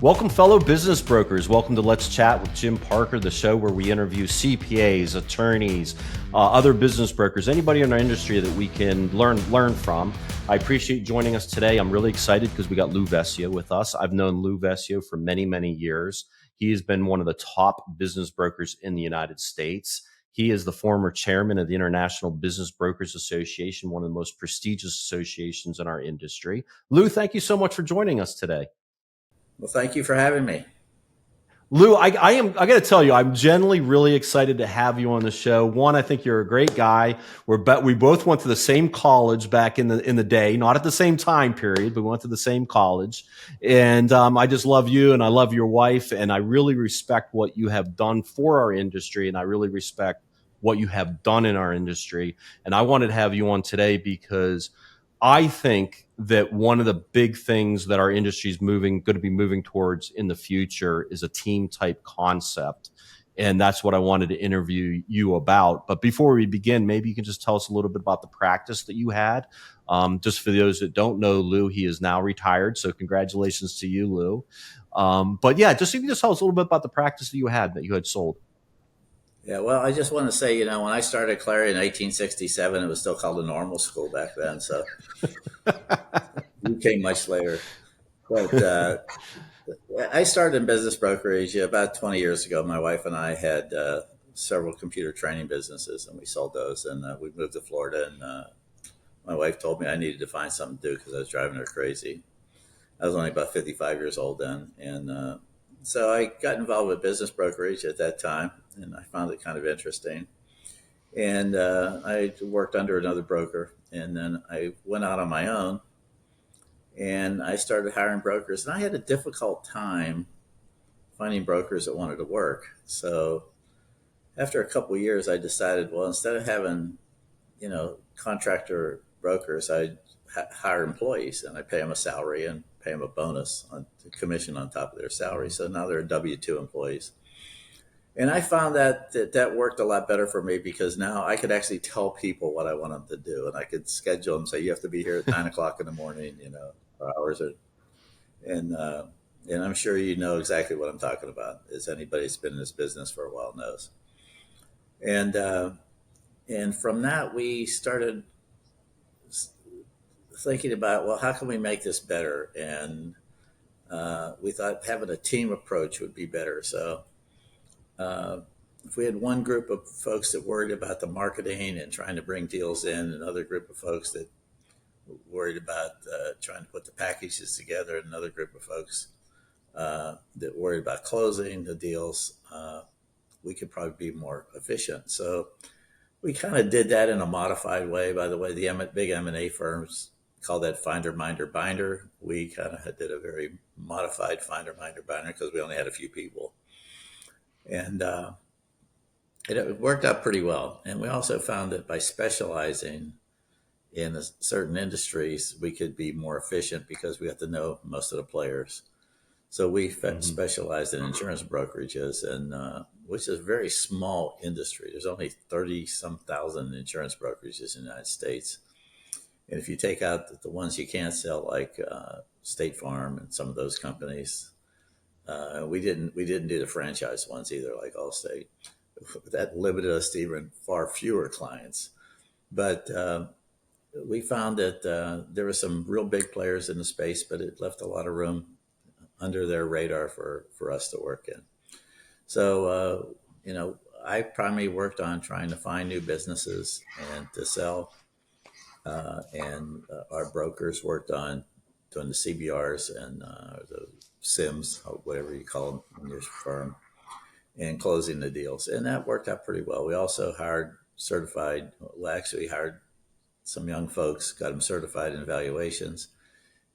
Welcome, fellow business brokers. Welcome to Let's Chat with Jim Parker, the show where we interview CPAs, attorneys, other business brokers, anybody in our industry that we can learn from. I appreciate joining us today. I'm really excited because we got Lou Vescio with us. I've known Lou Vescio for many, many years. He has been one of the top business brokers in the United States. He is the former chairman of the International Business Brokers Association, one of the most prestigious associations in our industry. Lou, thank you so much for joining us today. Well, thank you for having me. Lou, I got to tell you, I'm generally really excited to have you on the show. One, I think you're a great guy. We both went to the same college back in the day, not at the same time period, but we went to the same college. And I just love you, and I love your wife, and I really respect what you have done for our industry, and I really respect what you have done in our industry. And I wanted to have you on today because I think that one of the big things that our industry is going to be moving towards in the future is a team type concept. And that's what I wanted to interview you about. But before we begin, maybe you can just tell us a little bit about the practice that you had. Just for those that don't know Lou, he is now retired. So congratulations to you, Lou. But yeah, just you can just tell us a little bit about the practice that you had sold. Yeah, well, I just want to say, when I started Clary in 1867, it was still called a normal school back then. So you came much later. But I started in business brokerage about 20 years ago. My wife and I had several computer training businesses, and we sold those. And we moved to Florida, and my wife told me I needed to find something to do because I was driving her crazy. I was only about 55 years old then. And so I got involved with business brokerage at that time, and I found it kind of interesting. And I worked under another broker, and then I went out on my own, and I started hiring brokers. And I had a difficult time finding brokers that wanted to work. So after a couple of years, I decided, well, instead of having, contractor brokers, I'd hire employees, and I pay them a salary and pay them a bonus on commission on top of their salary. So now they're W-2 employees. And I found that worked a lot better for me because now I could actually tell people what I want them to do, and I could schedule them, say, you have to be here at 9 o'clock in the morning, or hours. And I'm sure you know exactly what I'm talking about, as anybody that's been in this business for a while knows. And from that, we started thinking about, well, how can we make this better? And we thought having a team approach would be better. So if we had one group of folks that worried about the marketing and trying to bring deals in, another group of folks that worried about trying to put the packages together, and another group of folks that worried about closing the deals, we could probably be more efficient. So we kind of did that in a modified way. By the way, the big M&A firms call that finder, minder, binder. We kind of did a very modified finder, minder, binder because we only had a few people. And it worked out pretty well. And we also found that by specializing in certain industries, we could be more efficient because we got to know most of the players. So we specialized in insurance brokerages, and which is a very small industry. There's only 30-some thousand insurance brokerages in the United States. And if you take out the ones you can't sell, like State Farm and some of those companies, we didn't do the franchise ones either, like Allstate. That limited us to even far fewer clients. But we found that there were some real big players in the space, but it left a lot of room under their radar for us to work in. So, I primarily worked on trying to find new businesses and to sell. And our brokers worked on doing the CBRs and the SIMs, whatever you call them in your firm, and closing the deals. And that worked out pretty well. We also hired some young folks, got them certified in valuations.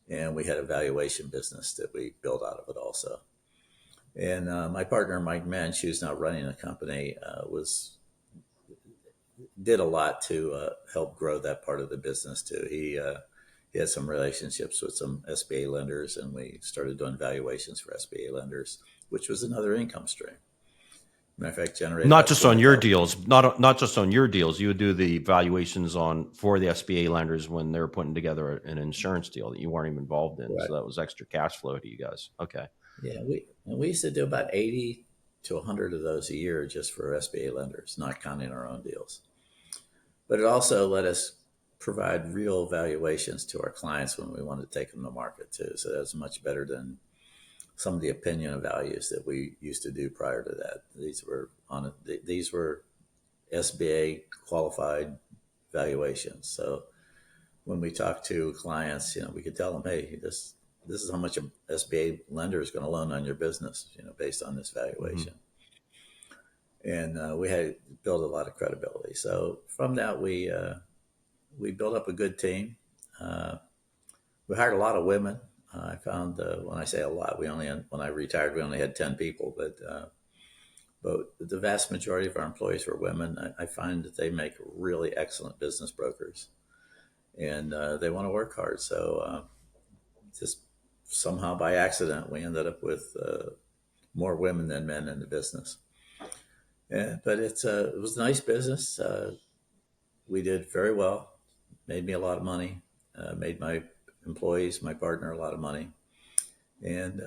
And we had a valuation business that we built out of it also. And my partner, Mike Mensch, who's now running a company, did a lot to help grow that part of the business too. He had some relationships with some SBA lenders, and we started doing valuations for SBA lenders, which was another income stream. Matter of fact, generated not just on your deals, not just on your deals. You would do the valuations for the SBA lenders when they were putting together an insurance deal that you weren't even involved in. Right. So that was extra cash flow to you guys. Okay. Yeah, we used to do about 80 to 100 of those a year just for SBA lenders, not counting our own deals. But it also let us provide real valuations to our clients when we wanted to take them to market too. So that's much better than some of the opinion of values that we used to do prior to that. These were SBA qualified valuations. So when we talk to clients, we could tell them, hey, this is how much an SBA lender is going to loan on your business, based on this valuation. And we had built a lot of credibility. So from that, we built up a good team. We hired a lot of women. I found when I say a lot, when I retired, we only had 10 people, but the vast majority of our employees were women. I find that they make really excellent business brokers, and they want to work hard. So just somehow by accident, we ended up with more women than men in the business. But it was a nice business. We did very well, made me a lot of money, made my employees, my partner, a lot of money. And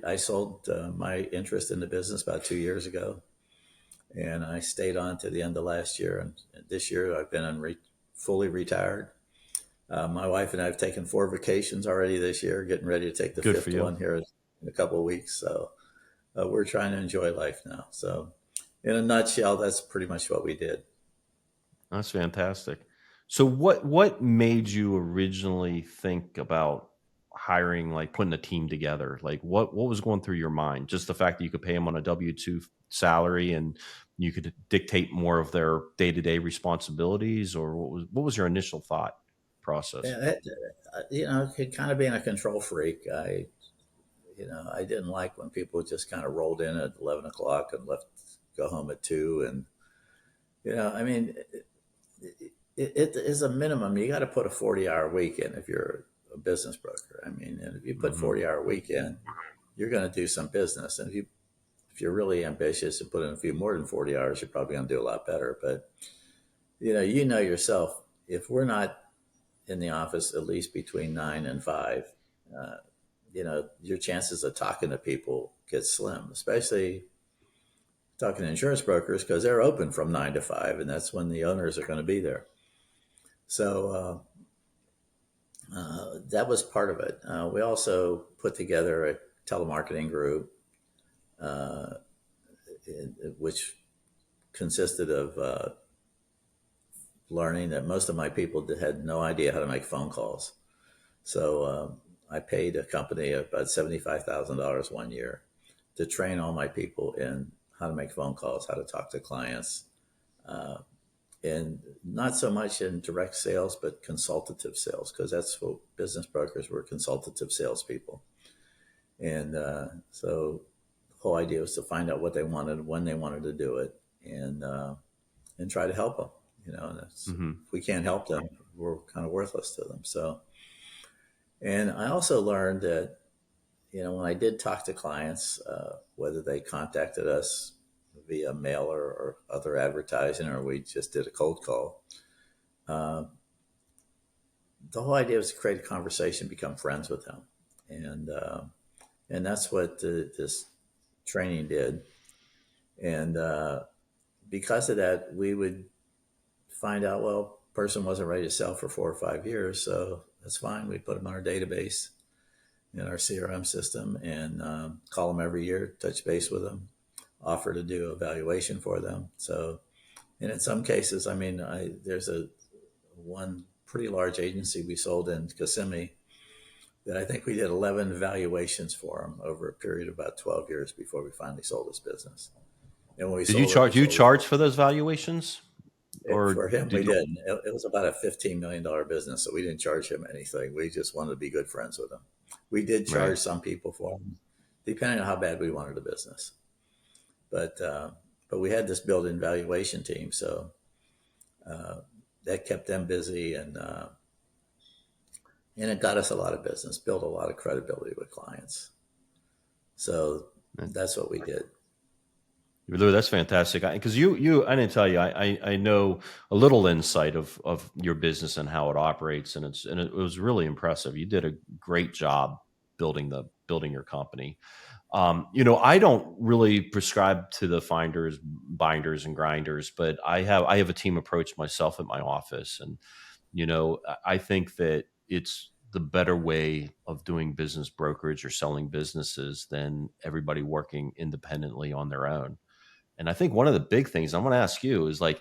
I sold my interest in the business about 2 years ago. And I stayed on to the end of last year. And this year I've been fully retired. My wife and I have taken 4 vacations already this year, getting ready to take the Good for 5th you. one here in a couple of weeks. So we're trying to enjoy life now. So in a nutshell, that's pretty much what we did. That's fantastic. So what made you originally think about hiring, like putting a team together? Like what was going through your mind? Just the fact that you could pay them on a W-2 salary and you could dictate more of their day-to-day responsibilities, or what was your initial thought process? Yeah, kind of being a control freak, I didn't like when people just kind of rolled in at 11 o'clock and go home at 2. And, I mean, it is a minimum. You got to put a 40-hour week in if you're a business broker. I mean, and if you put 40-hour week in, you're going to do some business. And if you're really ambitious and put in a few more than 40 hours, you're probably going to do a lot better. But, you know yourself, if we're not in the office at least between 9 and 5, uh, your chances of talking to people get slim, especially talking to insurance brokers because they're open from 9 to 5, and that's when the owners are going to be there. So that was part of it. We also put together a telemarketing group, uh, which consisted of learning that most of my people had no idea how to make phone calls. So I paid a company about $75,000 one year to train all my people in how to make phone calls, how to talk to clients, uh, and not so much in direct sales, but consultative sales, because that's what business brokers were, consultative salespeople. And so the whole idea was to find out what they wanted, when they wanted to do it, and try to help them. And if we can't help them, we're kind of worthless to them. So, and I also learned that, when I did talk to clients, whether they contacted us via mailer or other advertising, or we just did a cold call, uh, the whole idea was to create a conversation, become friends with them. And that's what this training did. And because of that, we would find out, well, person wasn't ready to sell for 4 or 5 years, so that's fine. We put them on our database in our CRM system, and call them every year, touch base with them, offer to do a valuation for them. So, and in some cases, I mean, there's one pretty large agency we sold in Kissimmee that I think we did 11 valuations for them over a period of about 12 years before we finally sold this business. And when we Did you sold it, we charge you sold it. charge for those valuations, or For him, we did you? did. It was about a $15 million business, so we didn't charge him anything. We just wanted to be good friends with him. We did Right. charge some people for him, depending on how bad we wanted the business. But we had this built-in valuation team, so uh, that kept them busy, and it got us a lot of business, built a lot of credibility with clients. So that's what we did. Lou, that's fantastic. Because I didn't tell you, I know a little insight of your business and how it operates, and it was really impressive. You did a great job building building your company. I don't really prescribe to the finders, binders, and grinders, but I have a team approach myself at my office, and I think that it's the better way of doing business brokerage or selling businesses than everybody working independently on their own. And I think one of the big things I'm going to ask you is like,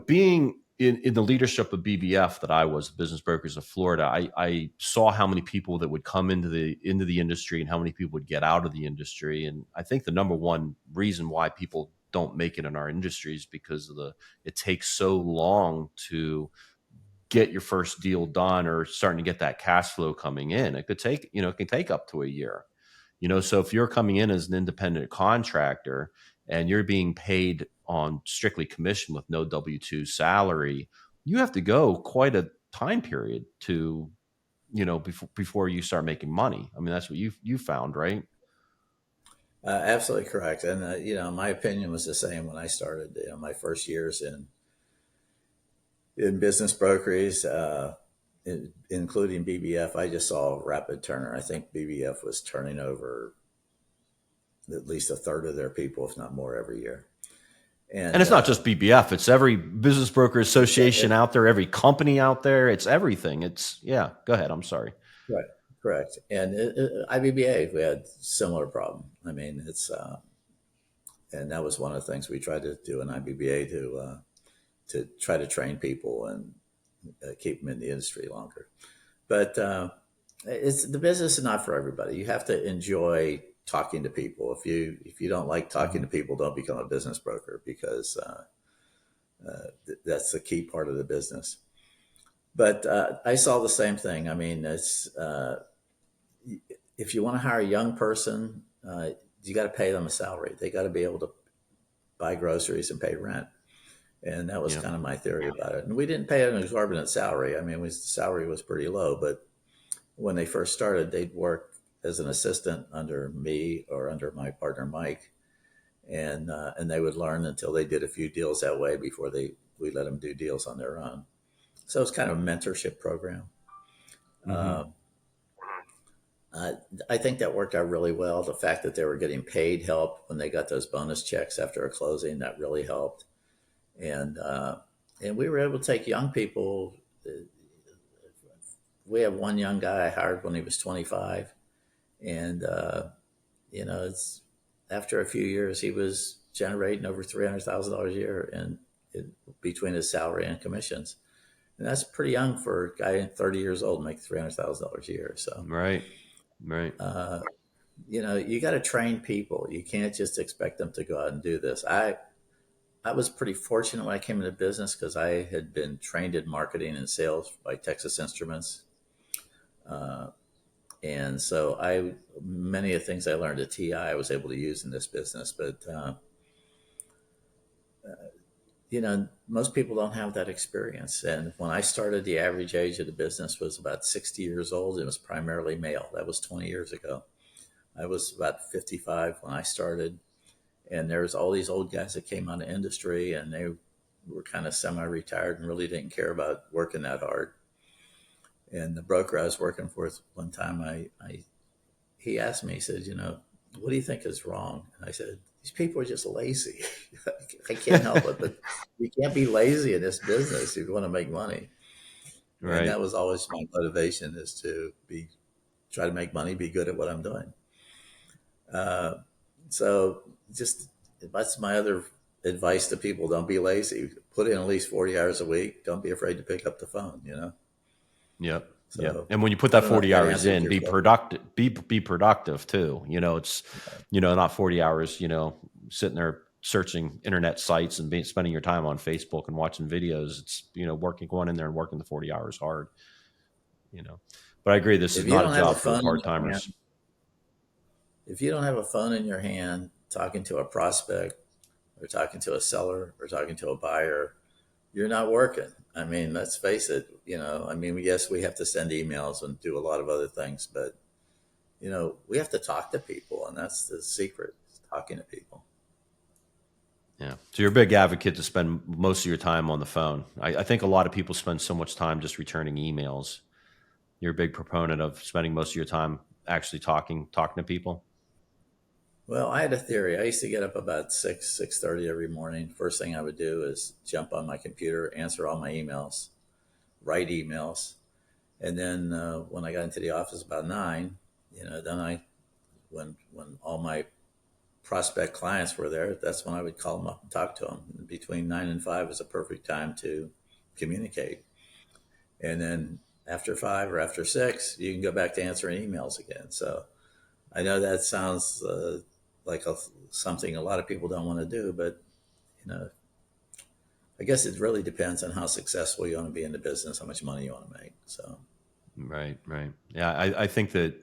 being in the leadership of BBF that I was, Business Brokers of Florida, I saw how many people that would come into the industry and how many people would get out of the industry. And I think the number one reason why people don't make it in our industry is because it takes so long to get your first deal done or starting to get that cash flow coming in. It can take up to a year. So if you're coming in as an independent contractor and you're being paid on strictly commission with no W-2 salary, you have to go quite a time period to, before you start making money. I mean, that's what you found, right? Absolutely correct. And, my opinion was the same when I started, my first years in business brokerage, including BBF. I just saw a rapid turner. I think BBF was turning over at least a third of their people, if not more, every year. And it's not just BBF; it's every business broker association out there, every company out there. It's everything. Yeah. Go ahead. I'm sorry. Right. Correct. And IBBA, we had similar problem. I mean, and that was one of the things we tried to do in IBBA to try to train people and keep them in the industry longer. But the business is not for everybody. You have to enjoy talking to people. If you don't like talking to people, don't become a business broker, because that's the key part of the business. But I saw the same thing. I mean, if you want to hire a young person, you got to pay them a salary. They got to be able to buy groceries and pay rent. And that was kind of my theory about it. And we didn't pay an exorbitant salary. I mean, the salary was pretty low, but when they first started, they'd work as an assistant under me or under my partner, Mike. And they would learn until they did a few deals that way before we let them do deals on their own. So it's kind of a mentorship program. Mm-hmm. I think that worked out really well. The fact that they were getting paid helped. When they got those bonus checks after a closing, that really helped. And we were able to take young people. We have one young guy I hired when he was 25, and it's after a few years he was generating over $300,000 a year between his salary and commissions, and that's pretty young for a guy 30 years old to make $300,000 a year. So right. You got to train people. You can't just expect them to go out and do this. I was pretty fortunate when I came into business because I had been trained in marketing and sales by Texas Instruments. And so many of the things I learned at TI, I was able to use in this business. But, most people don't have that experience. And when I started, the average age of the business was about 60 years old. It was primarily male. That was 20 years ago. I was about 55 when I started. And there was all these old guys that came out of industry, and they were kind of semi-retired and really didn't care about working that hard. And the broker I was working for one time, he asked me, he said, what do you think is wrong? And I said, these people are just lazy. I can't help it, but you can't be lazy in this business if you want to make money. Right. And that was always my motivation, is to try to make money, be good at what I'm doing. So that's my other advice to people. Don't be lazy. Put in at least 40 hours a week. Don't be afraid to pick up the phone, Yep. So, yeah. And when you put that 40 hours in, be productive, be productive too. It's, not 40 hours, sitting there searching internet sites and spending your time on Facebook and watching videos. It's, going in there and working the 40 hours hard, but I agree. This is not a job for part-timers. If you don't have a phone in your hand, talking to a prospect or talking to a seller or talking to a buyer, you're not working. I mean, let's face it, yes, we have to send emails and do a lot of other things, but, we have to talk to people, and that's the secret, is talking to people. Yeah. So you're a big advocate to spend most of your time on the phone. I think a lot of people spend so much time just returning emails. You're a big proponent of spending most of your time actually talking to people? Well, I had a theory. I used to get up about 6:30 every morning. First thing I would do is jump on my computer, answer all my emails, write emails, and then when I got into the office about 9, then when all my prospect clients were there, that's when I would call them up and talk to them. Between 9 and 5 is a perfect time to communicate. And then after 5 or after 6, you can go back to answering emails again. So I know that sounds like something a lot of people don't want to do, but you know, I guess it really depends on how successful you want to be in the business, how much money you want to make. So, Right, right. Yeah, I think that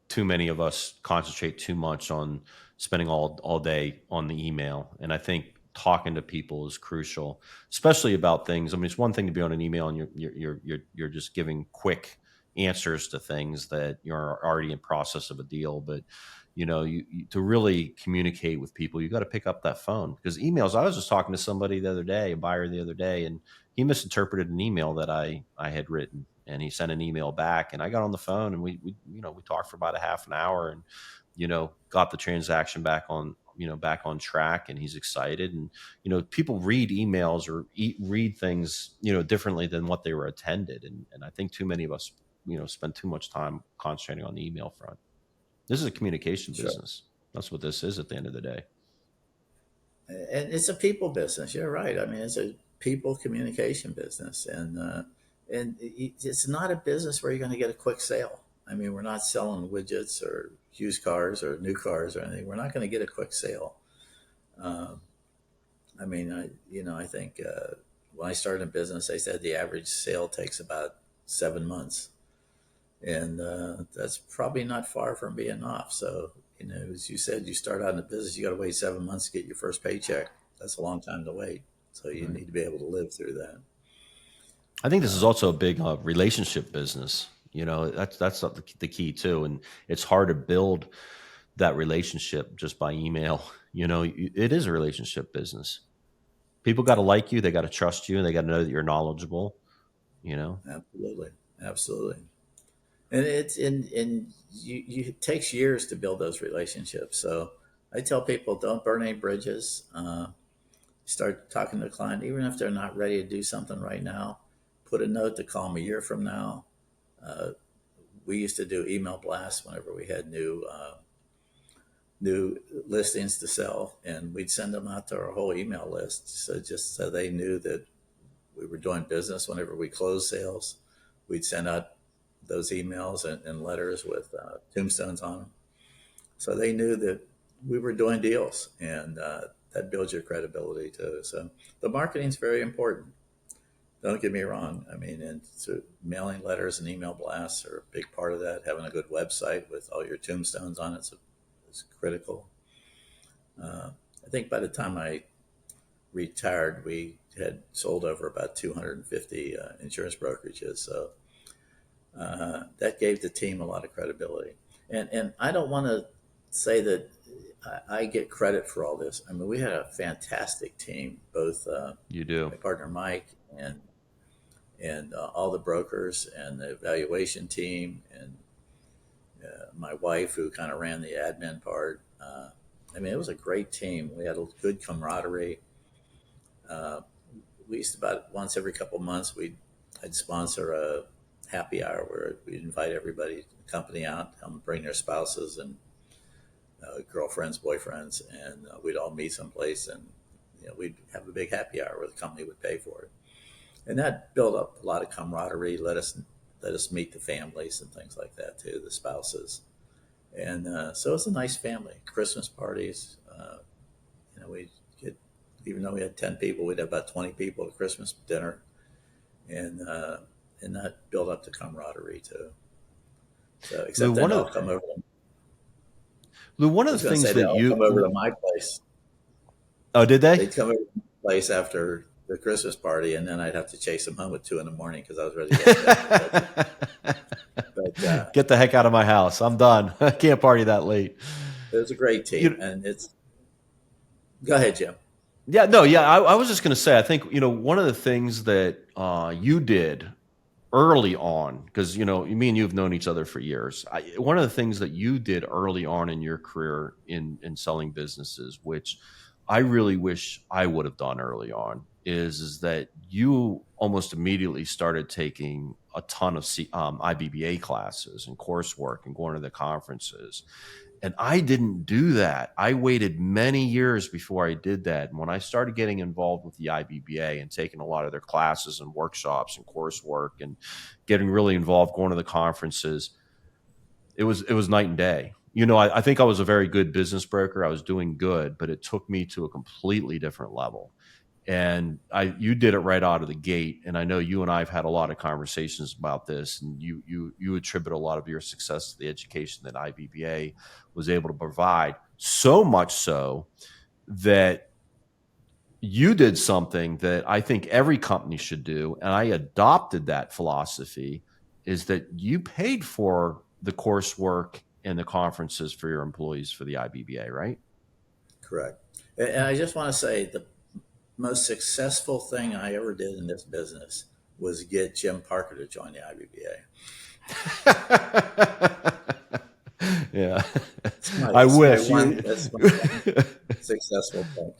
too many of us concentrate too much on spending all day on the email, and I think talking to people is crucial, especially about things. I mean, it's one thing to be on an email and you're just giving quick answers to things that you're already in process of a deal, but you to really communicate with people, you got to pick up that phone, because emails. I was just talking to somebody the other day, a buyer the other day, and he misinterpreted an email that I had written, and he sent an email back, and I got on the phone, and we talked for about a half an hour, and got the transaction back on track, and he's excited. And people read emails or read things differently than what they were intended, and I think too many of us spend too much time concentrating on the email front. This is a communication sure. business. That's what this is at the end of the day. And it's a people business. You're right. I mean, it's a people communication business, and it's not a business where you're going to get a quick sale. I mean, we're not selling widgets or used cars or new cars or anything. We're not going to get a quick sale. Um, I mean, I think when I started in business, they said the average sale takes about 7 months, and that's probably not far from being off. So, as you said, you start out in the business, you got to wait 7 months to get your first paycheck. That's a long time to wait. So you Right. need to be able to live through that. I think this is Um, also a big relationship business. That's the key too, and it's hard to build that relationship just by email. It is a relationship business. People got to like you, they got to trust you, and they got to know that you're knowledgeable. You know, Absolutely, absolutely. And it takes years to build those relationships. So I tell people, don't burn any bridges. Start talking to the client, even if they're not ready to do something right now. Put a note to call them a year from now. Uh, we used to do email blasts whenever we had new listings to sell, and we'd send them out to our whole email list. So just so they knew that we were doing business. Whenever we closed sales, we'd send out those emails and letters with tombstones on them, so they knew that we were doing deals, and that builds your credibility too. So the marketing is very important. Don't get me wrong. I mean, and so mailing letters and email blasts are a big part of that. Having a good website with all your tombstones on it is critical. I think by the time I retired, we had sold over about 250 insurance brokerages. So that gave the team a lot of credibility. And I don't want to say that I get credit for all this. I mean, we had a fantastic team, both you do. my partner Mike and all the brokers and the valuation team and my wife, who kind of ran the admin part. I mean, it was a great team. We had a good camaraderie. Uh, we used to, about once every couple of months, I'd sponsor a happy hour where we'd invite everybody, the company out, come bring their spouses and girlfriends, boyfriends, and we'd all meet someplace, and we'd have a big happy hour where the company would pay for it, and that built up a lot of camaraderie. Let us meet the families and things like that too, the spouses, and so it's a nice family. Christmas parties, we get, even though we had 10 people, we'd have about 20 people at Christmas dinner, and that built up the camaraderie too. So, Lou, except then they'll come over. One I of was the going to things say they that all come over you to my place. oh, did they? They'd come over to my place after the Christmas party, and then I'd have to chase them home at 2 a.m. because I was ready to go to bed. But Get the heck out of my house. I'm done. I can't party that late. it was a great team, You, and it's. Go ahead, Jim. yeah, no, yeah. I was just going to say, I think one of the things that you did early on, because me and you have known each other for years. One of the things that you did early on in your career in selling businesses, which I really wish I would have done early on, is that you almost immediately started taking a ton of IBBA classes and coursework and going to the conferences. And I didn't do that. I waited many years before I did that. And when I started getting involved with the IBBA and taking a lot of their classes and workshops and coursework and getting really involved, going to the conferences, it was night and day. I think I was a very good business broker. I was doing good, but it took me to a completely different level. And you did it right out of the gate. And I know you and I've had a lot of conversations about this, and you attribute a lot of your success to the education that IBBA was able to provide. So much so that you did something that I think every company should do, and I adopted that philosophy, is that you paid for the coursework and the conferences for your employees for the IBBA, right? Correct. And I just want to say the most successful thing I ever did in this business was get Jim Parker to join the IBBA. Yeah, I That's wish. that's my one successful thing.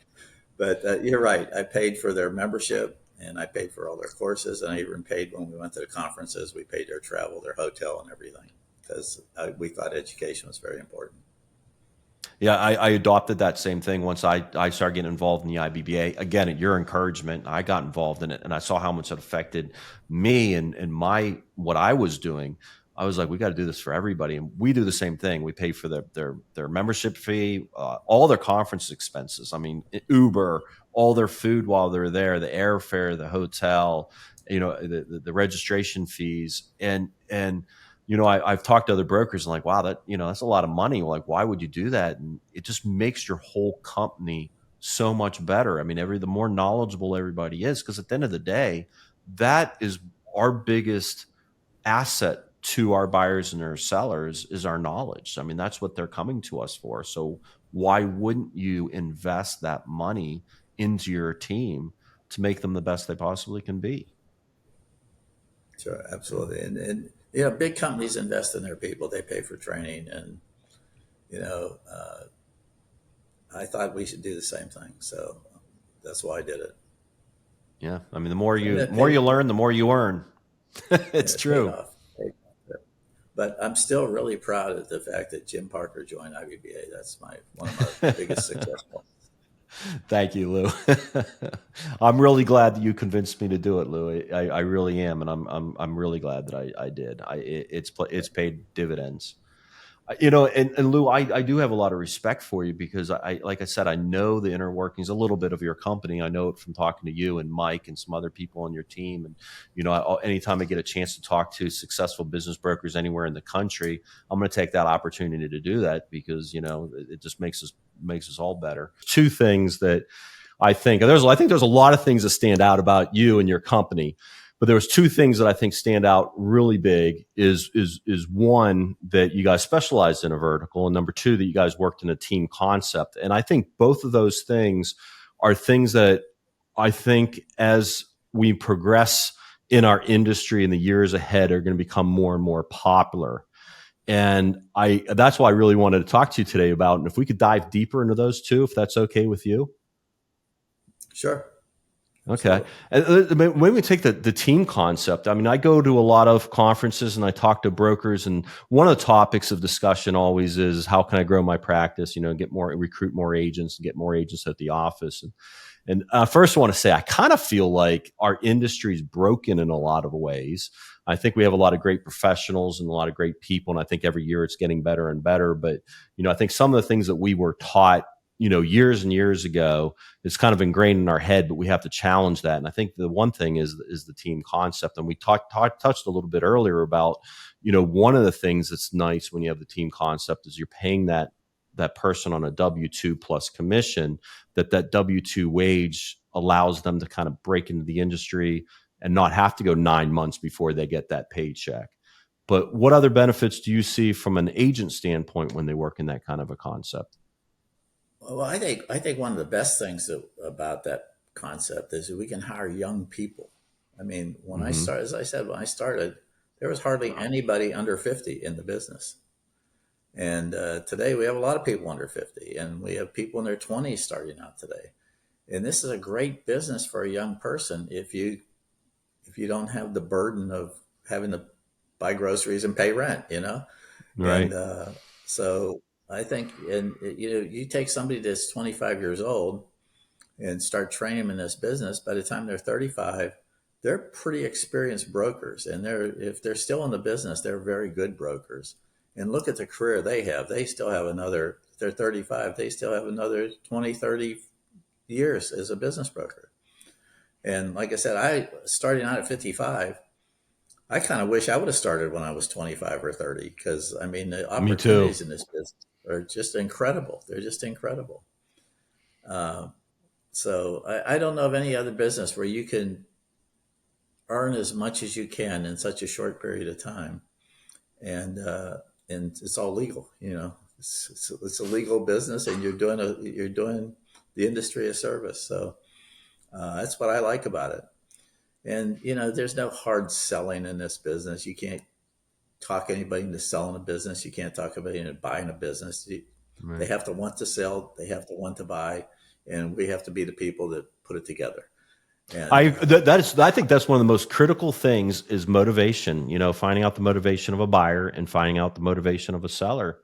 But you're right. I paid for their membership, and I paid for all their courses, and I even paid when we went to the conferences. We paid their travel, their hotel, and everything, because we thought education was very important. Yeah, I adopted that same thing once I started getting involved in the IBBA. Again, at your encouragement, I got involved in it, and I saw how much it affected me and what I was doing. I was like, we got to do this for everybody, and we do the same thing. We pay for their membership fee, all their conference expenses. I mean, Uber, all their food while they're there, the airfare, the hotel, the registration fees, and I've talked to other brokers and like, wow, that's a lot of money. Like, why would you do that? And it just makes your whole company so much better. I mean, the more knowledgeable everybody is, because at the end of the day, that is our biggest asset to our buyers and our sellers is our knowledge. I mean, that's what they're coming to us for. So why wouldn't you invest that money into your team to make them the best they possibly can be? Sure, absolutely. And big companies invest in their people. They pay for training, and you know, uh, I thought we should do the same thing. So that's why I did it. Yeah. I mean, And the it more paid you off. learn, the more you earn. And It's it paid true. off. But I'm still really proud of the fact that Jim Parker joined IBBA. That's one of my biggest success points. Thank you, Lou. I'm really glad that you convinced me to do it, Lou. I really am, and I'm really glad that I did. It's paid dividends. And Lou, I do have a lot of respect for you because like I said, I know the inner workings a little bit of your company. I know it from talking to you and Mike and some other people on your team. And, anytime I get a chance to talk to successful business brokers anywhere in the country, I'm going to take that opportunity to do that because, it just makes us all better. Two things that I think there's a lot of things that stand out about you and your company, but there was two things that I think stand out really big is one that you guys specialized in a vertical, and number two that you guys worked in a team concept. And I think both of those things are things that I think as we progress in our industry in the years ahead are going to become more and more popular. And that's why I really wanted to talk to you today about, and if we could dive deeper into those two, if that's okay with you. Sure, Okay. absolutely. And when we take the team concept, I mean, I go to a lot of conferences and I talk to brokers, and one of the topics of discussion always is how can I grow my practice? Recruit more agents and get more agents at the office. And first, I want to say I kind of feel like our industry is broken in a lot of ways. I think we have a lot of great professionals and a lot of great people, and I think every year it's getting better and better. But I think some of the things that we were taught, years and years ago, is kind of ingrained in our head. But we have to challenge that. And I think the one thing is the team concept. And we touched a little bit earlier about, one of the things that's nice when you have the team concept is you're paying that person on a W-2 plus commission, that W-2 wage allows them to kind of break into the industry and not have to go 9 months before they get that paycheck. But what other benefits do you see from an agent standpoint when they work in that kind of a concept? Well, I think one of the best things about that concept is that we can hire young people. I mean, when I Hmm. started, as I said, when I started, there was hardly anybody under 50 in the business. And today we have a lot of people under 50, and we have people in their 20s starting out today. And this is a great business for a young person if you don't have the burden of having to buy groceries and pay rent, you know. And Right. so I think, and you know, you take somebody that's 25 years old and start training them in this business. By the time they're 35, they're pretty experienced brokers, and if they're still in the business, they're very good brokers. And look at the career they have. They still have another. If they're 35, they still have another 20, 30 years as a business broker. And like I said, I starting out at 55. I kind of wish I would have started when I was 25 or 30 because I mean the Me too. opportunities in this business are just incredible. They're just incredible. Uh, so I don't know of any other business where you can earn as much as you can in such a short period of time, and it's all legal. You know, it's a legal business, and you're doing the industry a service. So that's what I like about it. And you know, there's no hard selling in this business. You can't talk anybody into selling a business. You can't talk anybody into buying a business. They Right. have to want to sell. They have to want to buy, and we have to be the people that put it together. And I think that's one of the most critical things is motivation. You know, finding out the motivation of a buyer and finding out the motivation of a seller.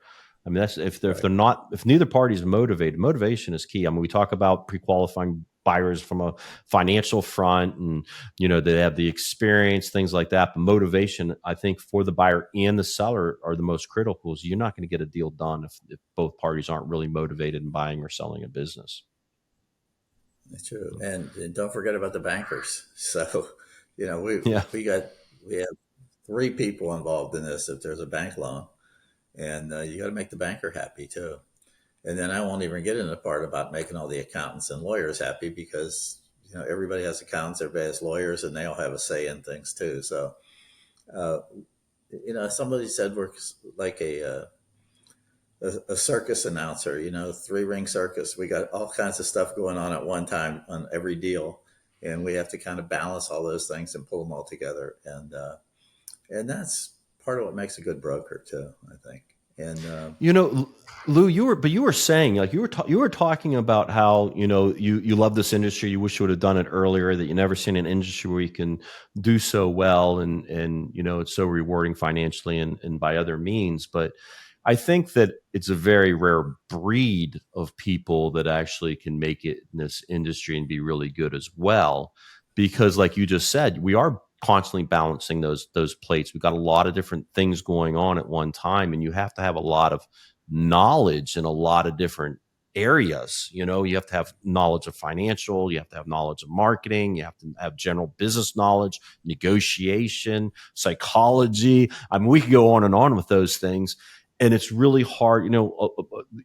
I mean, that's if right, they're not if neither party is motivated, motivation is key. I mean, we talk about pre-qualifying buyers from a financial front, and you know they have the experience, things like that. But motivation, I think, for the buyer and the seller are the most critical. Is you're not going to get a deal done if both parties aren't really motivated in buying or selling a business. that's true. And don't forget about the bankers. So, you know, Yeah. we have three people involved in this. If there's a bank loan, and you got to make the banker happy too. And then I won't even get into the part about making all the accountants and lawyers happy because you know everybody has accountants, everybody has lawyers, and they all have a say in things too. So, uh, you know, somebody said we're like a circus announcer, you know, three ring circus. We got all kinds of stuff going on at one time on every deal, and we have to kind of balance all those things and pull them all together. And that's part of what makes a good broker too, I think. And You know, Lou, you were saying like you were talking about how you love this industry. You wish you would have done it earlier. That you never seen an industry where you can do so well, and you know it's so rewarding financially and by other means. But I think that it's a very rare breed of people that actually can make it in this industry and be really good as well. Because, like you just said, we are constantly balancing those plates. We've got a lot of different things going on at one time, and you have to have a lot of knowledge in a lot of different areas. You know, you have to have knowledge of financial, you have to have knowledge of marketing, you have to have general business knowledge, negotiation, psychology. I mean, we could go on with those things. And it's really hard,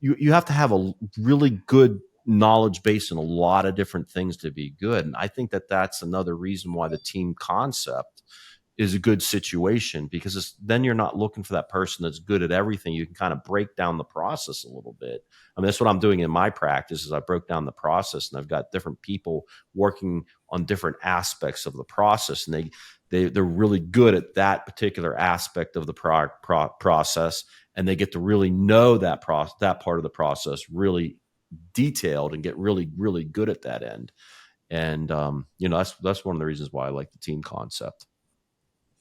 you have to have a really good knowledge base in a lot of different things to be good. And I think that that's another reason why the team concept is a good situation because then you're not looking for that person that's good at everything. You can kind of break down the process a little bit. I mean, that's what I'm doing in my practice is I broke down the process and I've got different people working on different aspects of the process. And they're really good at that particular aspect of the process. And they get to really know that part of the process really detailed and get really, really good at that end. And, that's one of the reasons why I like the team concept.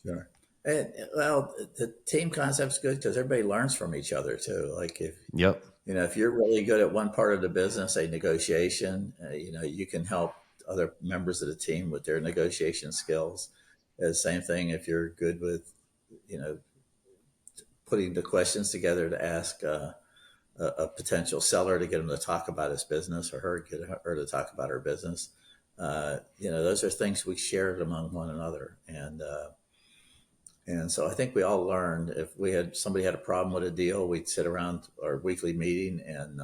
sure. And well, the team concept's good because everybody learns from each other too. Like if Yep. you know if you're really good at one part of the business, a negotiation, you know you can help other members of the team with their negotiation skills. The same thing if you're good with you know putting the questions together to ask a potential seller to get him to talk about his business or get her to talk about her business. You know those are things we shared among one another and so I think we all learned if somebody had a problem with a deal, we'd sit around our weekly meeting and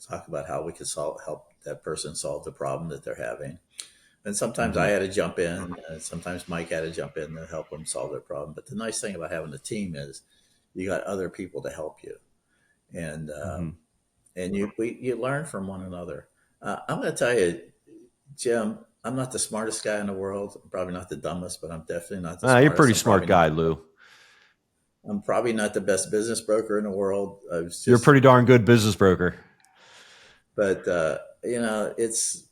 talk about how we could help that person solve the problem that they're having. And sometimes I Hmm. had to jump in, sometimes Mike had to jump in to help them solve their problem. But the nice thing about having a team is you got other people to help you, and Hmm. you learn from one another. I'm going to tell you, Jim. I'm not the smartest guy in the world. I'm probably not the dumbest, but I'm definitely not the You're a smartest. pretty smart guy, Lou. I'm probably not the best business broker in the world. I was You're a just, pretty darn good business broker. but it's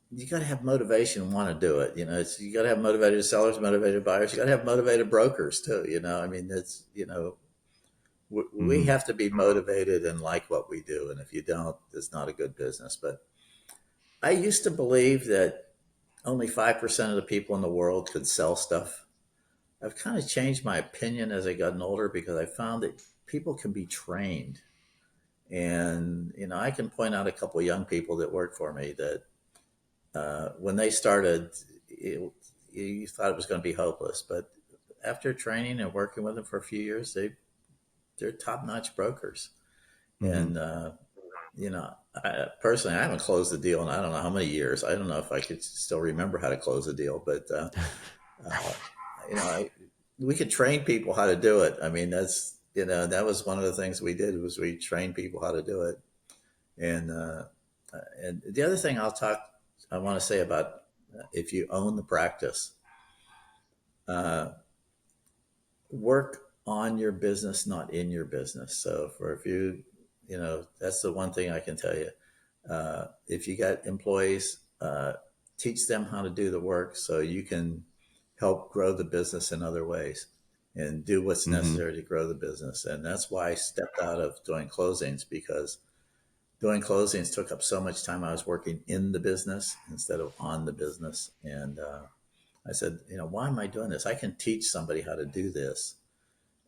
you got to have motivation and want to do it. You got to have motivated sellers, motivated buyers. You got to have motivated brokers too. I mean, it's we Hmm. have to be motivated and like what we do, and if you don't, it's not a good business. But I used to believe that only 5% of the people in the world could sell stuff. I've kind of changed my opinion as I gotten older because I found that people can be trained. And, I can point out a couple of young people that work for me that when they started, you thought it was going to be hopeless. But after training and working with them for a few years, they're top notch brokers. Hmm. And, personally, I haven't closed a deal in I don't know how many years. I don't know if I could still remember how to close a deal, but uh, we could train people how to do it. I mean, that was one of the things we did was we trained people how to do it. And and the other thing I want to say about if you own the practice, uh, work on your business, not in your business. So for if that's the one thing I can tell you. If you got employees, teach them how to do the work so you can help grow the business in other ways and do what's Hmm. necessary to grow the business. And that's why I stepped out of doing closings because doing closings took up so much time. I was working in the business instead of on the business. And I said, why am I doing this? I can teach somebody how to do this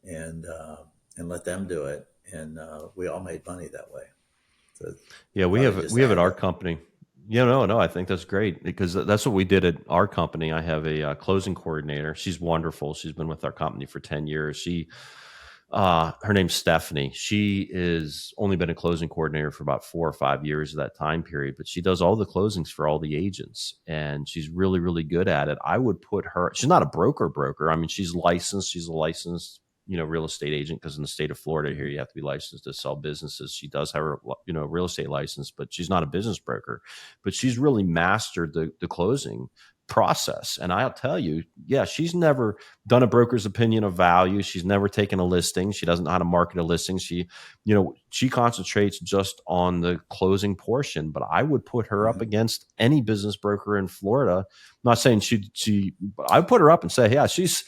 and let them do it. And we all made money that way. So Yeah, we thought I'd have just we have at add our that. company. Yeah, no, I think that's great because that's what we did at our company. I have a closing coordinator. She's wonderful. She's been with our company for 10 years. Her name's Stephanie. She is only been a closing coordinator for about 4 or 5 years of that time period, but she does all the closings for all the agents, and she's really, really good at it. I would put her. She's not a broker. I mean, she's licensed. She's a licensed, real estate agent because in the state of Florida here, you have to be licensed to sell businesses. She does have her, real estate license, but she's not a business broker. But she's really mastered the closing process, and I'll tell you, yeah, she's never done a broker's opinion of value. She's never taken a listing. She doesn't know how to market a listing. She concentrates just on the closing portion. But I would put her up Mhm. against any business broker in Florida. I'm not saying but I would put her up and say, yeah, she's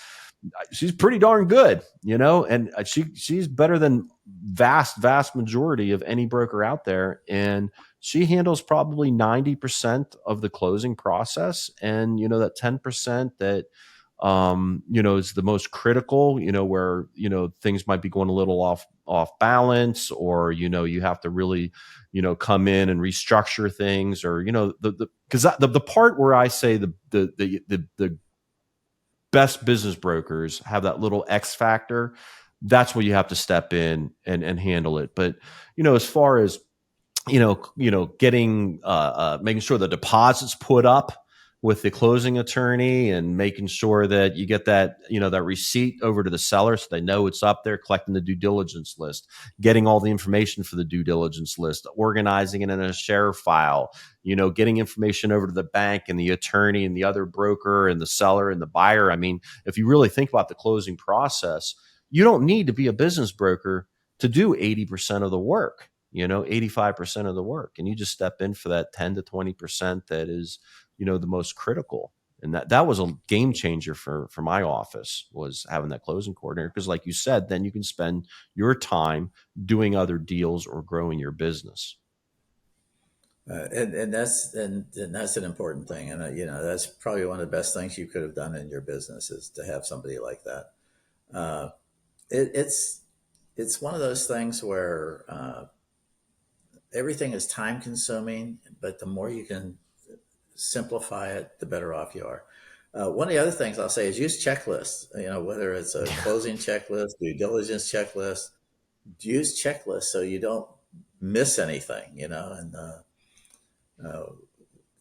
pretty darn good, and she's better than vast majority of any broker out there. And she handles probably 90% of the closing process. And, that 10% that is the most critical, where, things might be going a little off balance, or, you have to really, come in and restructure things, or, because the part where I say the best business brokers have that little X factor, that's where you have to step in and handle it. But, as far as getting making sure the deposits put up with the closing attorney, and making sure that you get that that receipt over to the seller so they know it's up there, collecting the due diligence list, getting all the information for the due diligence list, organizing it in a share file, getting information over to the bank and the attorney and the other broker and the seller and the buyer. I mean, if you really think about the closing process, you don't need to be a business broker to do 80% of the work, 85% of the work. And you just step in for that 10 to 20% that is, the most critical. And that was a game changer for my office, was having that closing coordinator. Because like you said, then you can spend your time doing other deals or growing your business. And that's an important thing, and that's probably one of the best things you could have done in your business is to have somebody like that. Uh, it's one of those things where everything is time consuming, but the more you can simplify it, the better off you are. One of the other things I'll say is use checklists. Whether it's a closing checklist, due diligence checklist, use checklists so you don't miss anything. And uh,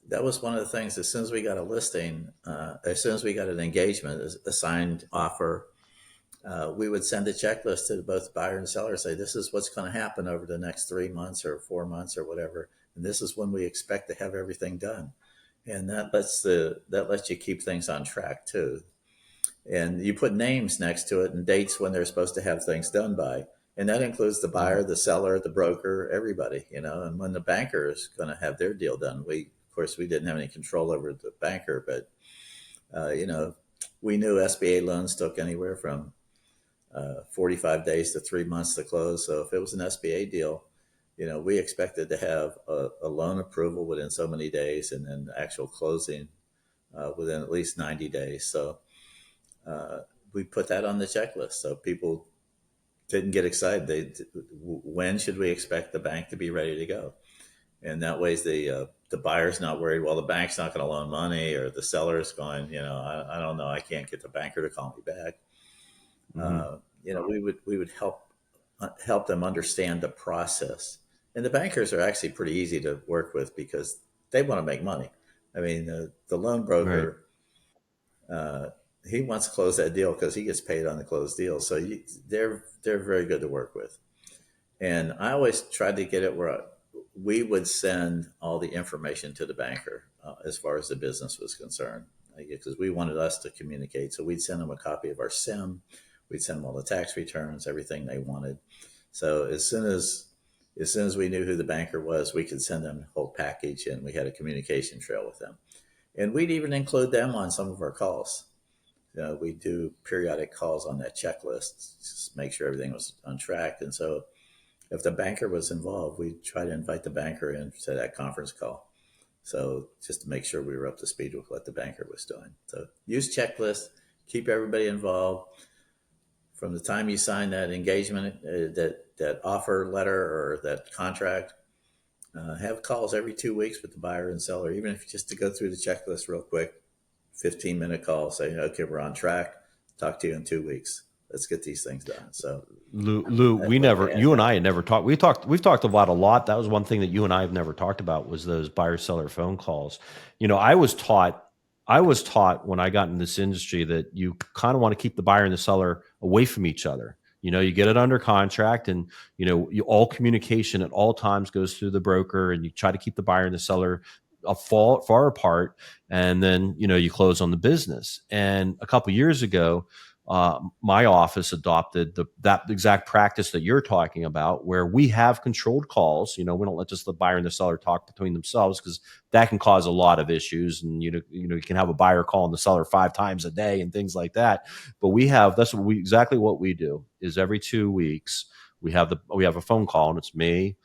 that was one of the things. As soon as we got a listing, as soon as we got an engagement, a signed offer, we would send a checklist to both buyer and seller. Say, this is what's going to happen over the next 3 months or 4 months or whatever, and this is when we expect to have everything done. and that lets you keep things on track too. And you put names next to it and dates when they're supposed to have things done by, and that includes the buyer, the seller, the broker, everybody, and when the banker is going to have their deal done. We Of course we didn't have any control over the banker, but uh, you know we knew SBA loans took anywhere from 45 days to 3 months to close. So if it was an SBA deal, we expected to have a loan approval within so many days, and then actual closing within at least 90 days. So uh, we put that on the checklist so people didn't get excited. When should we expect the bank to be ready to go? And that way, the buyer's not worried. Well, the bank's not going to loan money, or the seller's going, I don't know, I can't get the banker to call me back. Mm-hmm. We would help them understand the process. And the bankers are actually pretty easy to work with because they want to make money. I mean, the loan Right. broker, uh, he wants to close that deal because he gets paid on the closed deal. So they're very good to work with. And I always tried to get it where we would send all the information to the banker as far as the business was concerned, because we wanted us to communicate. So we'd send them a copy of our SIM, we'd send them all the tax returns, everything they wanted. So as soon as we knew who the banker was, we could send them the whole package, and we had a communication trail with them. And we'd even include them on some of our calls. We do periodic calls on that checklist, just make sure everything was on track. And so if the banker was involved, we try to invite the banker in to that conference call. So just to make sure we were up to speed with what the banker was doing. So use checklists, keep everybody involved from the time you sign that engagement, that offer letter or that contract. Have calls every 2 weeks with the buyer and seller, even if just to go through the checklist real quick. 15-minute call, saying, "Okay, we're on track. Talk to you in 2 weeks. Let's get these things done." So Lou, that way they had you and I had never talked. We've talked about a lot. That was one thing that you and I have never talked about was those buyer seller phone calls. I was taught when I got in this industry that you kind of want to keep the buyer and the seller away from each other. You get it under contract, and all communication at all times goes through the broker, and you try to keep the buyer and the seller far apart, and then you close on the business. And a couple years ago, my office adopted that exact practice that you're talking about, where we have controlled calls. We don't let just the buyer and the seller talk between themselves, because that can cause a lot of issues. And you can have a buyer calling the seller 5 times a day and things like that. But that's exactly what we do is every 2 weeks we have a phone call, and it's me,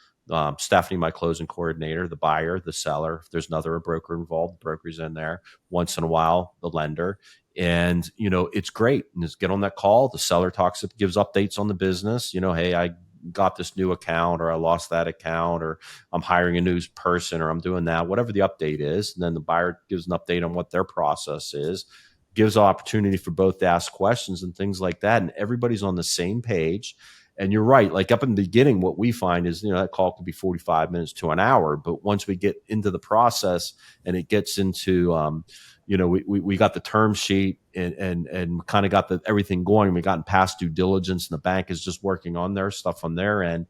Stephanie, my closing coordinator, the buyer, the seller. If there's another broker involved, the broker's in there. Once in a while, the lender. And it's great. And just get on that call. The seller gives updates on the business. Hey, I got this new account, or I lost that account, or I'm hiring a new person, or I'm doing that, whatever the update is. And then the buyer gives an update on what their process is, gives opportunity for both to ask questions and things like that. And everybody's on the same page. And you're right. Like up in the beginning, what we find is, that call could be 45 minutes to an hour. But once we get into the process and it gets into, we got the term sheet and kind of got everything going. We gotten past due diligence, and the bank is just working on their stuff on their end.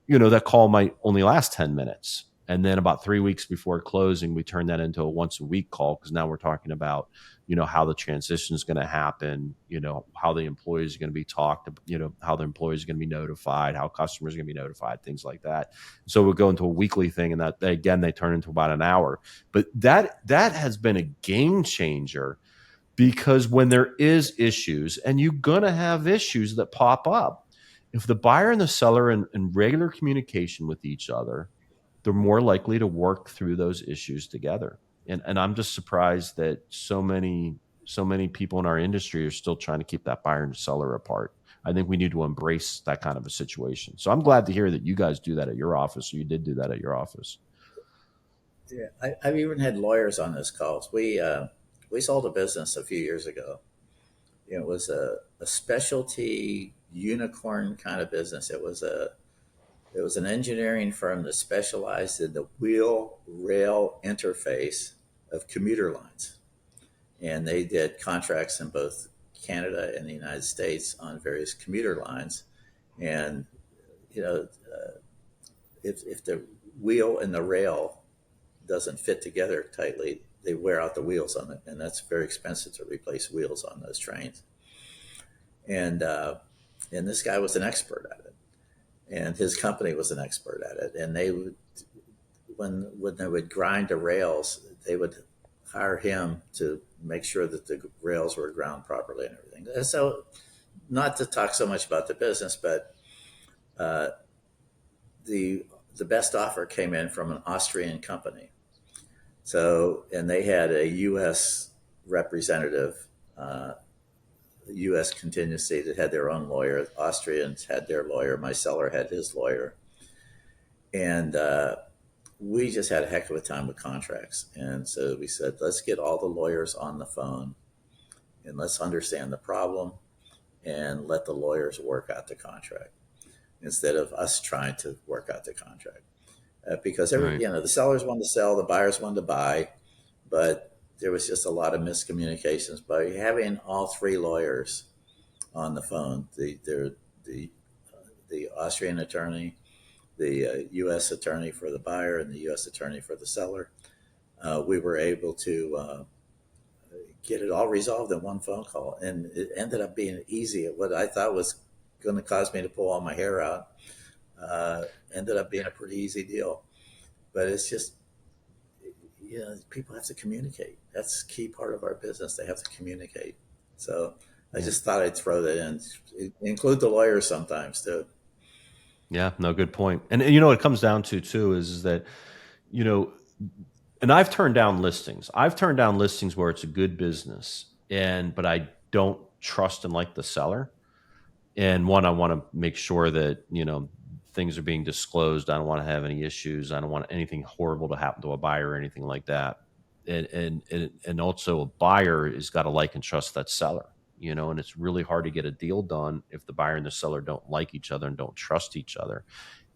That call might only last 10 minutes. And then about 3 weeks before closing, we turn that into a once a week call, because now we're talking about, how the transition is going to happen, how the employees are going to be talked, how the employees are going to be notified, how customers are going to be notified, things like that. So we'll go into a weekly thing, and that again, they turn into about an hour. But that has been a game changer, because when there is issues, and you're going to have issues that pop up, if the buyer and the seller are in regular communication with each other, they're more likely to work through those issues together. And I'm just surprised that so many people in our industry are still trying to keep that buyer and seller apart. I think we need to embrace that kind of a situation. So I'm glad to hear that you guys do that at your office, or you did do that at your office. Yeah, I've even had lawyers on those calls. We sold a business a few years ago. It was a specialty unicorn kind of business. It was an engineering firm that specialized in the wheel rail interface of commuter lines, and they did contracts in both Canada and the United States on various commuter lines. And you know, if the wheel and the rail doesn't fit together tightly, they wear out the wheels on it, and that's very expensive to replace wheels on those trains. And and this guy was an expert at it, and his company was an expert at it. And they would, when they would grind the rails, they would hire him to make sure that the rails were ground properly and everything. And so, not to talk so much about the business, but uh, the best offer came in from an Austrian company. So, and they had a U.S. representative, U.S. contingency that had their own lawyer. Austrians had their lawyer. My seller had his lawyer, and we just had a heck of a time with contracts. And so we said, let's get all the lawyers on the phone and let's understand the problem and let the lawyers work out the contract instead of us trying to work out the contract. Because Right. the sellers wanted to sell, the buyers wanted to buy, but there was just a lot of miscommunications. By having all three lawyers on the phone, the Austrian attorney, the U.S. attorney for the buyer, and the U.S. attorney for the seller, we were able to get it all resolved in one phone call, and it ended up being easy. What I thought was going to cause me to pull all my hair out ended up being a pretty easy deal. But it's just, people have to communicate. That's a key part of our business. They have to communicate. So I just thought I'd throw that in. Include the lawyers sometimes too. Yeah, no, good point. And you know what it comes down to too is that, you know, and I've turned down listings. I've turned down listings where it's a good business, but I don't trust and like the seller. And one, I want to make sure that, things are being disclosed. I don't want to have any issues. I don't want anything horrible to happen to a buyer or anything like that. And also a buyer has got to like and trust that seller, and it's really hard to get a deal done if the buyer and the seller don't like each other and don't trust each other.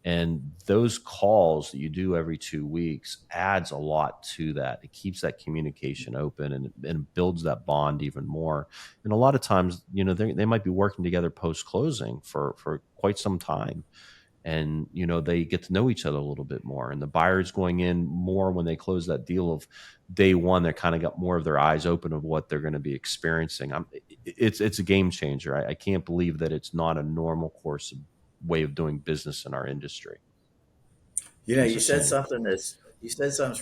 And those calls that you do every 2 weeks adds a lot to that. It keeps that communication open and builds that bond even more. And a lot of times, they might be working together post closing for quite some time. And, they get to know each other a little bit more. And the buyer's going in more when they close that deal of day one. They're kind of got more of their eyes open of what they're going to be experiencing. It's a game changer. I can't believe that it's not a normal course of way of doing business in our industry. You said something that's